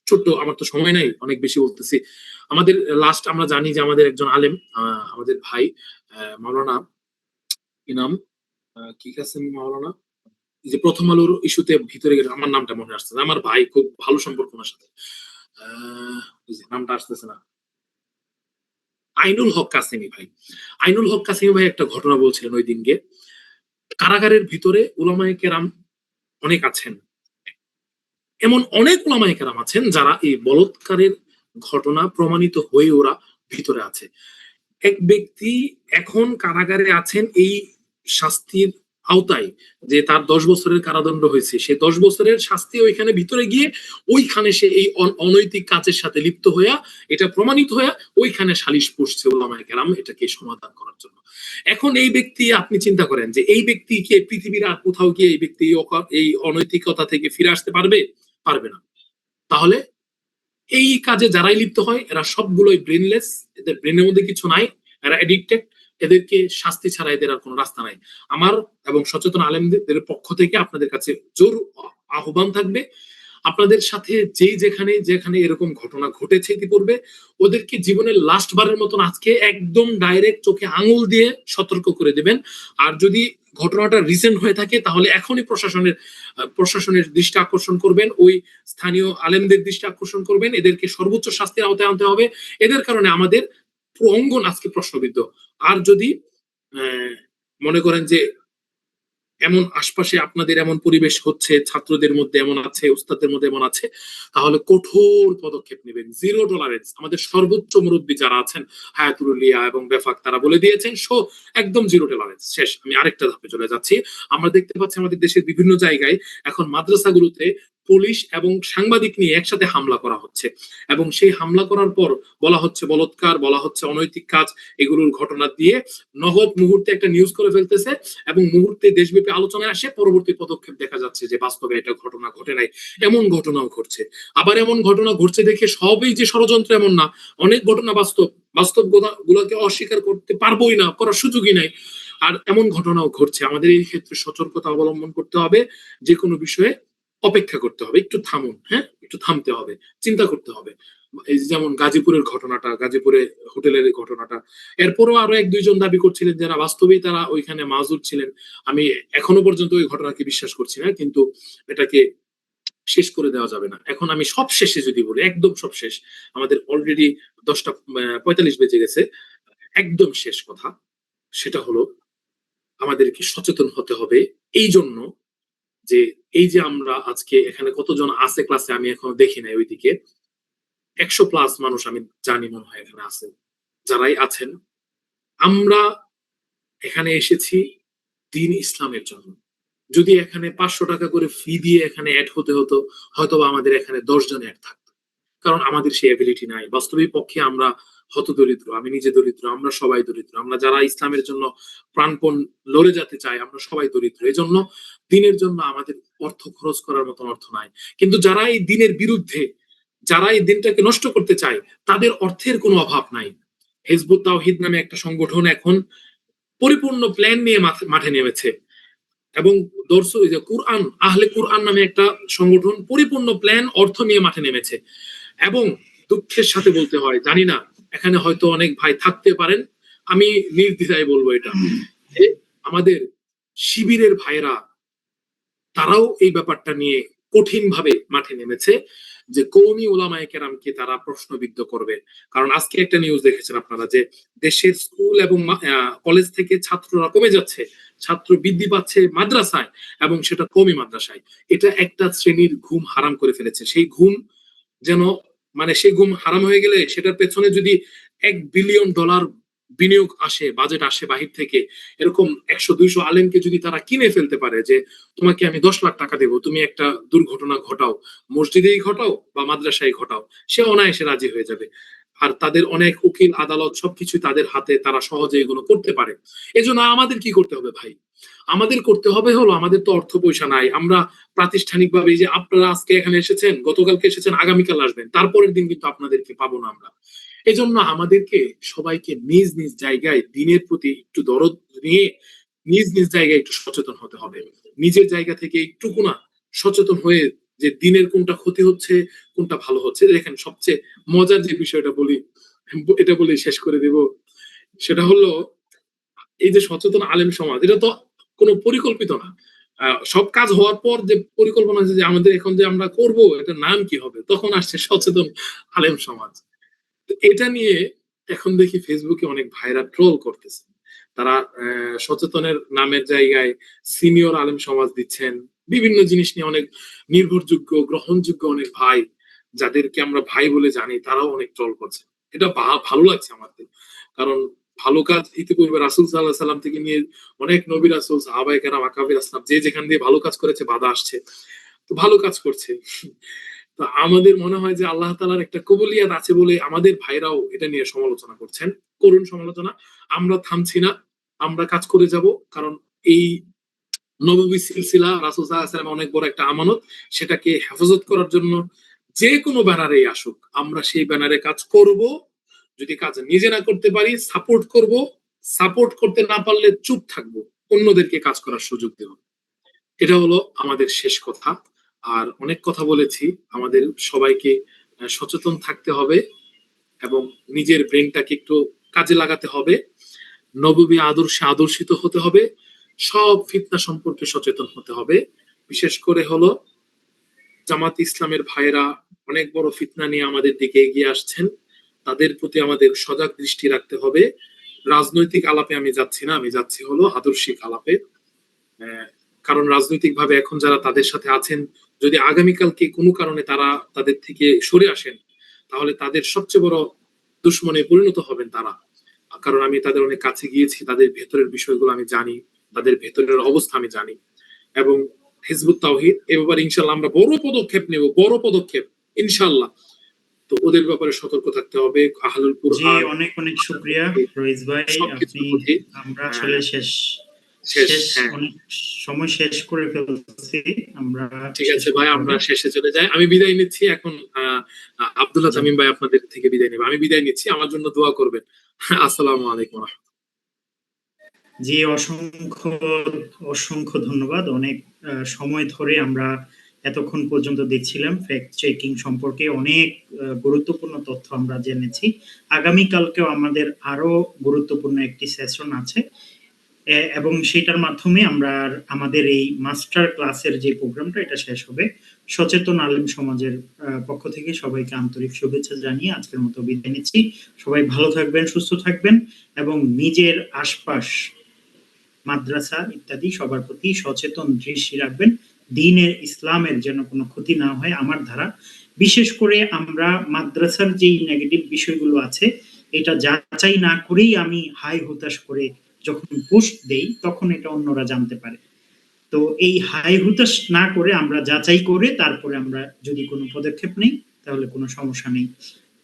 ছোট্ট, আমার তো সময় নাই অনেক বেশি বলতেছি। আমাদের লাস্ট আমরা জানি যে আমাদের একজন আলেম, আমাদের ভাই মাওলানা, কি নাম, কি কাসেম মাওলানা, এই যে প্রথম আলোর ইস্যুতে ভিতরে গেলে, আমার নামটা মনে আসছে না, আমার ভাই, খুব ভালো সম্পর্ক ওনার সাথে, এই যে নামটা আসতেছে না, আইনুল হক কাসেমি ভাই। আইনুল হক কাসেমি ভাই একটা ঘটনা বলছিলেন ওই দিনকে, কারাগারের ভিতরে উলামায়ে কেরাম অনেক আছেন, এমন অনেক উলামায়ে কেরাম আছেন যারা এই বলৎকারের ঘটনা প্রমাণিত হয়ে ওরা ভিতরে আছে। এক ব্যক্তি এখন কারাগারে আছেন এই শাস্তির আওতায়, যে তার 10 বছরের কারাদণ্ড হয়েছে, সে 10 বছরের শাস্তি ওইখানে ভিতরে গিয়ে ওইখানে সে এই অনৈতিক কাজের সাথে লিপ্ত হইয়া, এটা প্রমাণিত হইয়া ওইখানে সালিশ পুষছে উলামায়ে কেরাম এটাকে সমাধান করার জন্য। এখন এই ব্যক্তি, আপনি চিন্তা করেন যে এই ব্যক্তি কি পৃথিবীর আর কোথাও গিয়ে এই ব্যক্তি এই অনৈতিকতা থেকে ফিরে আসতে পারবে? পারবে না। তাহলে এই কাজে যারাই লিপ্ত হয় এরা সবগুলোই ব্রেনলেস, এদের ব্রেনের মধ্যে কিছু নাই, এরা এডিক্টেড, এদেরকে শাস্তি ছাড়া এদের আর কোনো রাস্তা নাই। আমার এবং সচেতন আলেমদের পক্ষ থেকে আপনাদের কাছে জোর আহ্বান থাকবে, আপনাদের সাথে যেখানে যেখানে এরকম ঘটনা ঘটেছে ইতিপূর্বে, ওদেরকে জীবনের লাস্ট বারের মতন আজকে একদম ডাইরেক্ট চোখে আঙুল দিয়ে সতর্ক করে দেবেন। আর যদি ঘটনাটা রিসেন্ট হয়ে থাকে তাহলে এখনই প্রশাসনের দৃষ্টি আকর্ষণ করবেন, ওই স্থানীয় আলেমদের দৃষ্টি আকর্ষণ করবেন, এদেরকে সর্বোচ্চ শাস্তির আওতায় আনতে হবে। এদের কারণে আমাদের অঙ্গন আজকে প্রশ্নবিদ্ধ। আর যদি মনে করেন যে এমন আশপাশে আপনাদের এমন পরিবেশ হচ্ছে, ছাত্রদের মধ্যে এমন আছে, উস্তাদদের মধ্যে এমন আছে, তাহলে কঠোর পদক্ষেপ নেবেন, জিরো টলারেন্স। আমাদের সর্বোচ্চ মুরব্বী যারা আছেন, হায়াতুল উলিয়া এবং বেফাক, তারা বলে দিয়েছেন একদম জিরো টলারেন্স। শেষ। আমি আরেকটা ধাপে চলে যাচ্ছি। আমরা দেখতে পাচ্ছি আমাদের দেশের বিভিন্ন জায়গায় এখন মাদ্রাসাগুলোতে পুলিশ এবং সাংবাদিক নিয়ে একসাথে হামলা করা হচ্ছে, এবং সেই হামলা করার পর বলা হচ্ছে বলৎকার, বলা হচ্ছে অনৈতিক কাজ, এগুলোর ঘটনা দিয়ে নগদ মুহূর্তে একটা নিউজ করে ফেলতেছে, এবং মুহূর্তে দেশব্যাপী আলোচনায় আসে, পরবর্তী পদক্ষেপ দেখা যাচ্ছে যে বাস্তবে এটা ঘটনা ঘটে নাই, এমন ঘটনাও ঘটছে। আবার এমন ঘটনা ঘটছে দেখে সবই যে ষড়যন্ত্র এমন না, অনেক ঘটনা বাস্তব গুলোকে অস্বীকার করতে পারবোই না, করার সুযোগই নাই। আর এমন ঘটনাও ঘটছে। আমাদের এই ক্ষেত্রে সতর্কতা অবলম্বন করতে হবে, যে কোনো বিষয়ে অপেক্ষা করতে হবে, একটু থামুন, হ্যাঁ, একটু থামতে হবে, চিন্তা করতে হবে। এই যেমন গাজীপুরের ঘটনাটা, গাজীপুরে হোটেলের ঘটনাটা, এরপরও আরো 1-2 জন দাবি করছিলেন যারা বাস্তবেই তারা ওইখানে মাযুর ছিলেন। আমি এখনো পর্যন্ত ওই ঘটনাকে বিশ্বাস করছি না, কিন্তু এটাকে শেষ করে দেওয়া যাবে না। এখন আমি সব শেষে যদি বলি, একদম সব শেষ, আমাদের অলরেডি 10:45 বেজে গেছে, একদম শেষ কথা, সেটা হলো আমাদেরকে সচেতন হতে হবে এই জন্য যে এই যে আমরা আজকে এখানে কতজন আছে ক্লাসে, আমি এখনো দেখি নাই ওইদিকে, 100+ মানুষ আমি জানি মনে হয় এখানে আছে। যারাই আছেন, আমরা এখানে এসেছি দ্বীন ইসলামের জন্য। যদি এখানে 500 টাকা করে ফি দিয়ে এখানে অ্যাড হতে হতো, হয়তোবা আমাদের এখানে 10 জন অ্যাড থাকতো। কারণ আমাদের সেই এবিলিটি নাই। বাস্তবিক পক্ষে আমরা হতদরিদ্র, আমি নিজে দরিদ্র, আমরা সবাই দরিদ্র। আমরা যারা ইসলামের জন্য প্রাণপণ লড়ে যেতে চাই, আমরা সবাই দরিদ্র। এজন্য দ্বীনের জন্য আমাদের অর্থ খরচ করার মতন অর্থ নাই। কিন্তু যারা এই দ্বীনের বিরুদ্ধে, যারা এই দিনটাকে নষ্ট করতে চায়, তাদের অর্থের কোনো অভাব নাই। হিজবুত তাওহীদ নামে একটা সংগঠন এখন পরিপূর্ণ প্ল্যান নিয়ে মাঠে নেমেছে, এবং কুরআন, আহলে কুরআন নামে একটা সংগঠন পরিপূর্ণ প্ল্যান, অর্থ নিয়ে মাঠে নেমেছে। এবং দুঃখের সাথে বলতে হয়, জানি না এখানে হয়তো অনেক ভাই থাকতে পারেন, আমি নির্দ্বিধায় বলবো এটা, আমাদের শিবিরের ভাইরা, তারাও এই ব্যাপারটা নিয়ে কঠিন ভাবে মাঠে নেমেছে, যে কওমি উলামায়ে কেরামকে তারা প্রশ্নবিদ্ধ করবে। কারণ আজকে একটা নিউজ দেখেছেন আপনারা, যে দেশের স্কুল এবং কলেজ থেকে ছাত্ররা কমে যাচ্ছে, ছাত্র বৃদ্ধি পাচ্ছে মাদ্রাসায়, এবং সেটা কওমি মাদ্রাসায়। এটা একটা শ্রেণীর ঘুম হারাম করে ফেলেছে। সেই ঘুম যেন, মানে সেই ঘুম হারাম হয়ে গেলে সেটার পেছনে যদি $1 বিলিয়ন বিনিয়োগ আসে, বাজেট আসে বাহির থেকে, এরকম 100-200 আলেমকে যদি তারা কিনে ফেলতে পারে, যে তোমাকে আমি 10 লাখ টাকা দেবো, তুমি একটা দুর্ঘটনা ঘটাও, মসজিদেই ঘটাও বা মাদ্রাসায় ঘটাও, সে অনায়াসে রাজি হয়ে যাবে। আর তাদের অনেক উকিল আদালত সবকিছু তাদের হাতে, তারা সহজে এগুলো করতে পারে। এজন্য আমাদের কি করতে হবে ভাই? আমাদের করতে হবে হলো, আমাদের তো অর্থ পয়সা নাই, আমরা প্রাতিষ্ঠানিকভাবে এই যে আপনারা আজকে এখানে এসেছেন, গতকালকে এসেছেন, আগামীকাল আসবেন, তারপরের দিন কিন্তু আপনাদেরকে পাবো না আমরা। এজন্য আমাদেরকে সবাইকে নিজ নিজ জায়গায় দিনের প্রতি একটু দরদ নিয়ে নিজ নিজ জায়গায় একটু সচেতন হতে হবে। নিজের জায়গা থেকে একটুকু না সচেতন হয়ে যে দিনের কোনটা ক্ষতি হচ্ছে, কোনটা ভালো হচ্ছে। দেখেন সবচেয়ে মজার যে বিষয়টা বলি, এটা বলে শেষ করে দেব, সেটা হলো এই যে সচেতন আলেম সমাজ, এটা তো কোনো পরিকল্পিত না। সব কাজ হওয়ার পর যে পরিকল্পনা আছে যে আমাদের এখন যে আমরা করব এটার নাম কি হবে, তখন আসছে সচেতন আলেম সমাজ। তো এটা নিয়ে এখন দেখি ফেসবুকে অনেক ভাইরা ট্রোল করতেছে। তারা সচেতনের নামের জায়গায় সিনিয়র আলেম সমাজ দিচ্ছেন, বিভিন্ন জিনিস নিয়ে অনেক নির্ভরযোগ্য গ্রহণযোগ্য অনেক ভাই, যাদেরকে আমরা ভাই বলে জানি, তারাও অনেক ট্রোল করছে। এটা ভালো লাগছে আমাদের, কারণ ভালো কাজ ইতিপূর্বে রাসূল সাল্লাল্লাহু আলাইহি সাল্লাম থেকে নিয়ে অনেক নবী রাসূল সাহাবায়ে কেরাম আকাবির আসলাফ যে যেখান দিয়ে ভালো কাজ করেছে বাধা আসছে, তো ভালো কাজ করছে। তো আমাদের মনে হয় যে আল্লাহ তাআলার একটা কবুলিয়াত আছে বলে আমাদের ভাইরাও এটা নিয়ে সমালোচনা করছেন, করুন সমালোচনা, আমরা থামছি না, আমরা কাজ করে যাব। কারণ এই নববী সিলসিলা রাসূল সাল্লাল্লাহু আলাইহি ওয়াসাল্লাম অনেক বড় একটা আমানত, সেটাকে হেফাজত করার জন্য যে কোনো ব্যানারে আসুক আমরা সেই ব্যানারে কাজ করব। যদি কাজ নিজে না করতে পারি সাপোর্ট করব, সাপোর্ট করতে না পারলে চুপ থাকবো, অন্যদেরকে কাজ করার সুযোগ দেব। এটা হলো আমাদের শেষ কথা। আর অনেক কথা বলেছি, আমাদের সবাইকে সচেতন থাকতে হবে এবং নিজের ব্রেনটাকে একটু কাজে লাগাতে হবে, নববী আদর্শে আদর্শিত হতে হবে, সব ফিতনা সম্পর্কে সচেতন হতে হবে। বিশেষ করে হলো জামাত ইসলামের ভাইরা অনেক বড় ফিতনা নিয়ে আমাদের দিকে এগিয়ে আসছেন, তাদের প্রতি আমাদের সজাগ দৃষ্টি রাখতে হবে। রাজনৈতিক আলাপে আমি যাচ্ছি না, আমি যাচ্ছি হলো আদর্শিক আলাপে। কারণ রাজনৈতিক ভাবে এখন যারা তাদের সাথে আছেন, যদি আগামীকালকে কোনো কারণে তারা তাদের থেকে সরে আসেন, তাহলে তাদের সবচেয়ে বড় দুশ্মনে পরিণত হবেন তারা। কারণ আমি তাদের অনেক কাছে গিয়েছি, তাদের ভেতরের বিষয়গুলো আমি জানি, তাদের ভেতরের অবস্থা আমি জানি। এবং হিজবুত তাওহীদ এ ব্যাপারে ইনশাল্লাহ আমরা বড় পদক্ষেপ নেব, বড় পদক্ষেপ ইনশাল্লাহ। তো ওদের ব্যাপারে সতর্ক থাকতে হবে, আহলুল জি, কুরআন অনেক অনেক শুকরিয়া রইস ভাই। সবকিছুর আপনি, প্রতি আমরা আহ, আসলে শেষ শেষ, শেষ হ্যাঁ অনেক সময় শেষ করে ফেলছি। আমরা ঠিক শেষ আছে ভাই, করতে আমরা হবে। শেষে চলে যাই, আমি বিদায় নিচ্ছি এখন। আব্দুল্লাহ জি তামিম ভাই আপনাদের থেকে বিদায় নেবে, আমি বিদায় নিচ্ছি, আমার জন্য দোয়া করবেন। আসসালামু আলাইকুম। জি, অসংখ্য অসংখ্য ধন্যবাদ। অনেক সময় ধরে আমরা এতক্ষণ পর্যন্ত দেখছিলাম ফ্যাক্ট চেকিং সম্পর্কে অনেক গুরুত্বপূর্ণ তথ্য আমরা জেনেছি। আগামীকালকেও আমাদের আরো গুরুত্বপূর্ণ একটি সেশন আছে, এবং সেটার মাধ্যমে আমরা আমাদের এই মাস্টার ক্লাসের যে প্রোগ্রামটা এটা শেষ হবে। সচেতন আলেম সমাজের পক্ষ থেকে সবাইকে আন্তরিক শুভেচ্ছা জানিয়ে আজকের মতো বিদায় নিচ্ছি। সবাই ভালো থাকবেন, সুস্থ থাকবেন, এবং নিজের আশপাশ, মাদ্রাসা ইত্যাদি সবার প্রতি সচেতন দৃষ্টি রাখবেন। দ্বীনের ইসলামের যেন কোনো ক্ষতি না হয় আমার দ্বারা। বিশেষ করে আমরা মাদ্রাসার যেই নেগেটিভ বিষয়গুলো আছে, এটা যাচাই না করেই আমি হাই হুতাশ করে যখন পোস্ট দেই তখন এটা অন্যরা জানতে পারে। তো এই হাই হুতাশ না করে আমরা যাচাই করে তারপরে আমরা যদি কোনো পদক্ষেপ নেই তাহলে কোনো সমস্যা নেই।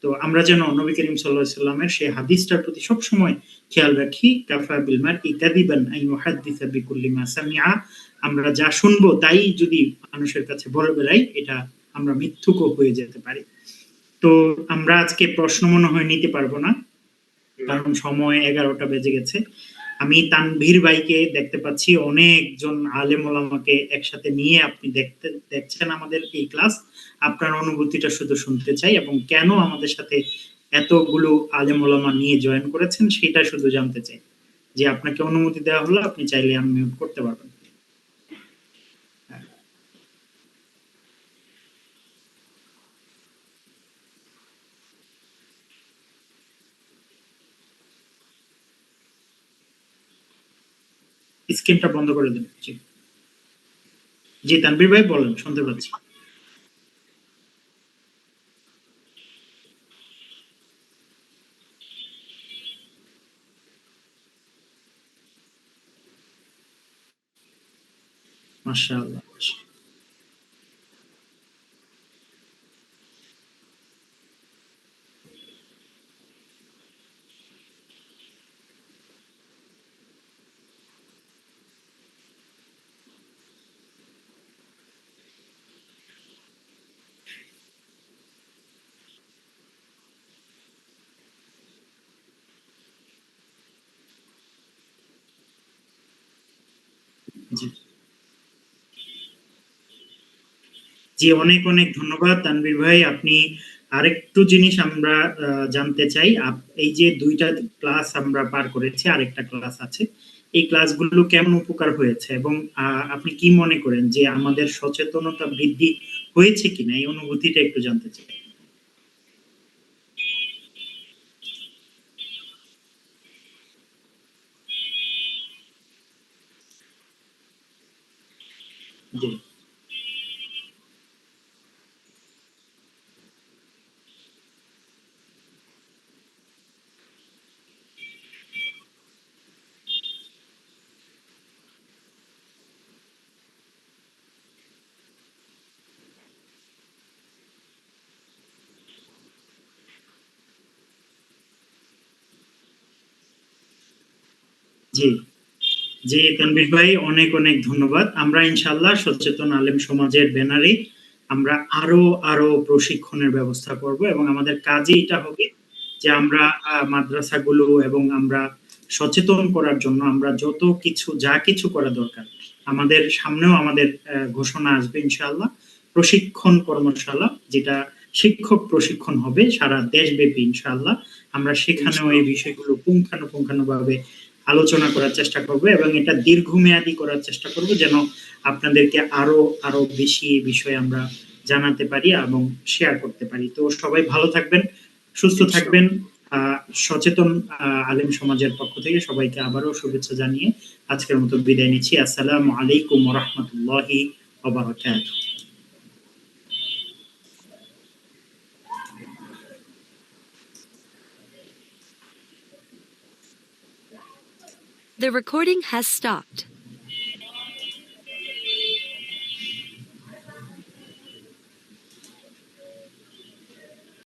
তো আমরা যেন নবী করিম সাল্লাল্লাহু আলাইহি সাল্লামের সেই হাদিসটার প্রতি সবসময় খেয়াল রাখি, কাফা বিল মারই কাযিবান আন ইউহাদ্দিসা বিকুল্লি মা সামিআ। আমরা যা শুনবো তাই যদি মানুষের কাছে বলে বেড়াই, এটা আমরা মিথ্যুকও হয়ে যেতে পারি। তো আমরা আজকে প্রশ্ন মনে হয় নিতে পারবো না, না, কারণ সময় 11টা বেজে গেছে। আমি তানভীর ভাইকে দেখতে পাচ্ছি, অনেকজন আলেম ওলামাকে একসাথে নিয়ে আপনি দেখছেন আমাদের এই ক্লাস। আপনার অনুভূতিটা শুধু শুনতে চাই, এবং কেন আমাদের সাথে এতগুলো আলেম ওলামা নিয়ে জয়েন করেছেন সেটা শুধু জানতে চাই। যে আপনাকে অনুমতি দেওয়া হলো, আপনি চাইলে আনমিউট করতে পারবেন। স্ক্রিনটা বন্ধ করে দিন। জি জি, তানভীর ভাই বলেন, শুনতে পাচ্ছি। মাশাআল্লাহ। জি জি, অনেক অনেক ধন্যবাদ তানভীর ভাই। আপনি আরেকটু জিনিস আমরা জানতে চাই। এই যে ২টা ক্লাস আমরা পার করেছি, আরেকটা ক্লাস আছে। এই ক্লাসগুলো কেমন উপকার হয়েছে এবং আপনি কি মনে করেন যে আমাদের সচেতনতা বৃদ্ধি হয়েছে কিনা, এই অনুভূতিটা একটু জানতে চাই। জি জি জি, তানভীর ভাই অনেক অনেক ধন্যবাদ। আমরা ইনশাআল্লাহ সচেতন আলেম সমাজের ব্যানারে আমরা আরো আরো প্রশিক্ষণের ব্যবস্থা করব এবং আমাদের কাজে এটা হবে যে আমরা মাদ্রাসাগুলো এবং আমরা সচেতন করার জন্য আমরা যত কিছু যা কিছু করা দরকার, আমাদের সামনেও আমাদের ঘোষণা আসবে ইনশাআল্লাহ, প্রশিক্ষণ কর্মশালা, যেটা শিক্ষক প্রশিক্ষণ হবে সারা দেশব্যাপী ইনশাআল্লাহ। আমরা সেখানেও এই বিষয়গুলো পুঙ্খানুপুঙ্খানুভাবে আলোচনা করার চেষ্টা করব এবং এটা দীর্ঘমেয়াদী করার চেষ্টা করব, যেন আপনাদেরকে আরো আরো বেশি এই বিষয়ে আমরা জানাতে পারি এবং শেয়ার করতে পারি। তো সবাই ভালো থাকবেন, সুস্থ থাকবেন। সচেতন আলেম সমাজের পক্ষ থেকে সবাইকে আবারও শুভেচ্ছা জানিয়ে আজকের মতো বিদায় নিচ্ছি। আসসালামু আলাইকুম ওয়া রাহমাতুল্লাহি ওয়া বারাকাতুহু। The recording has stopped.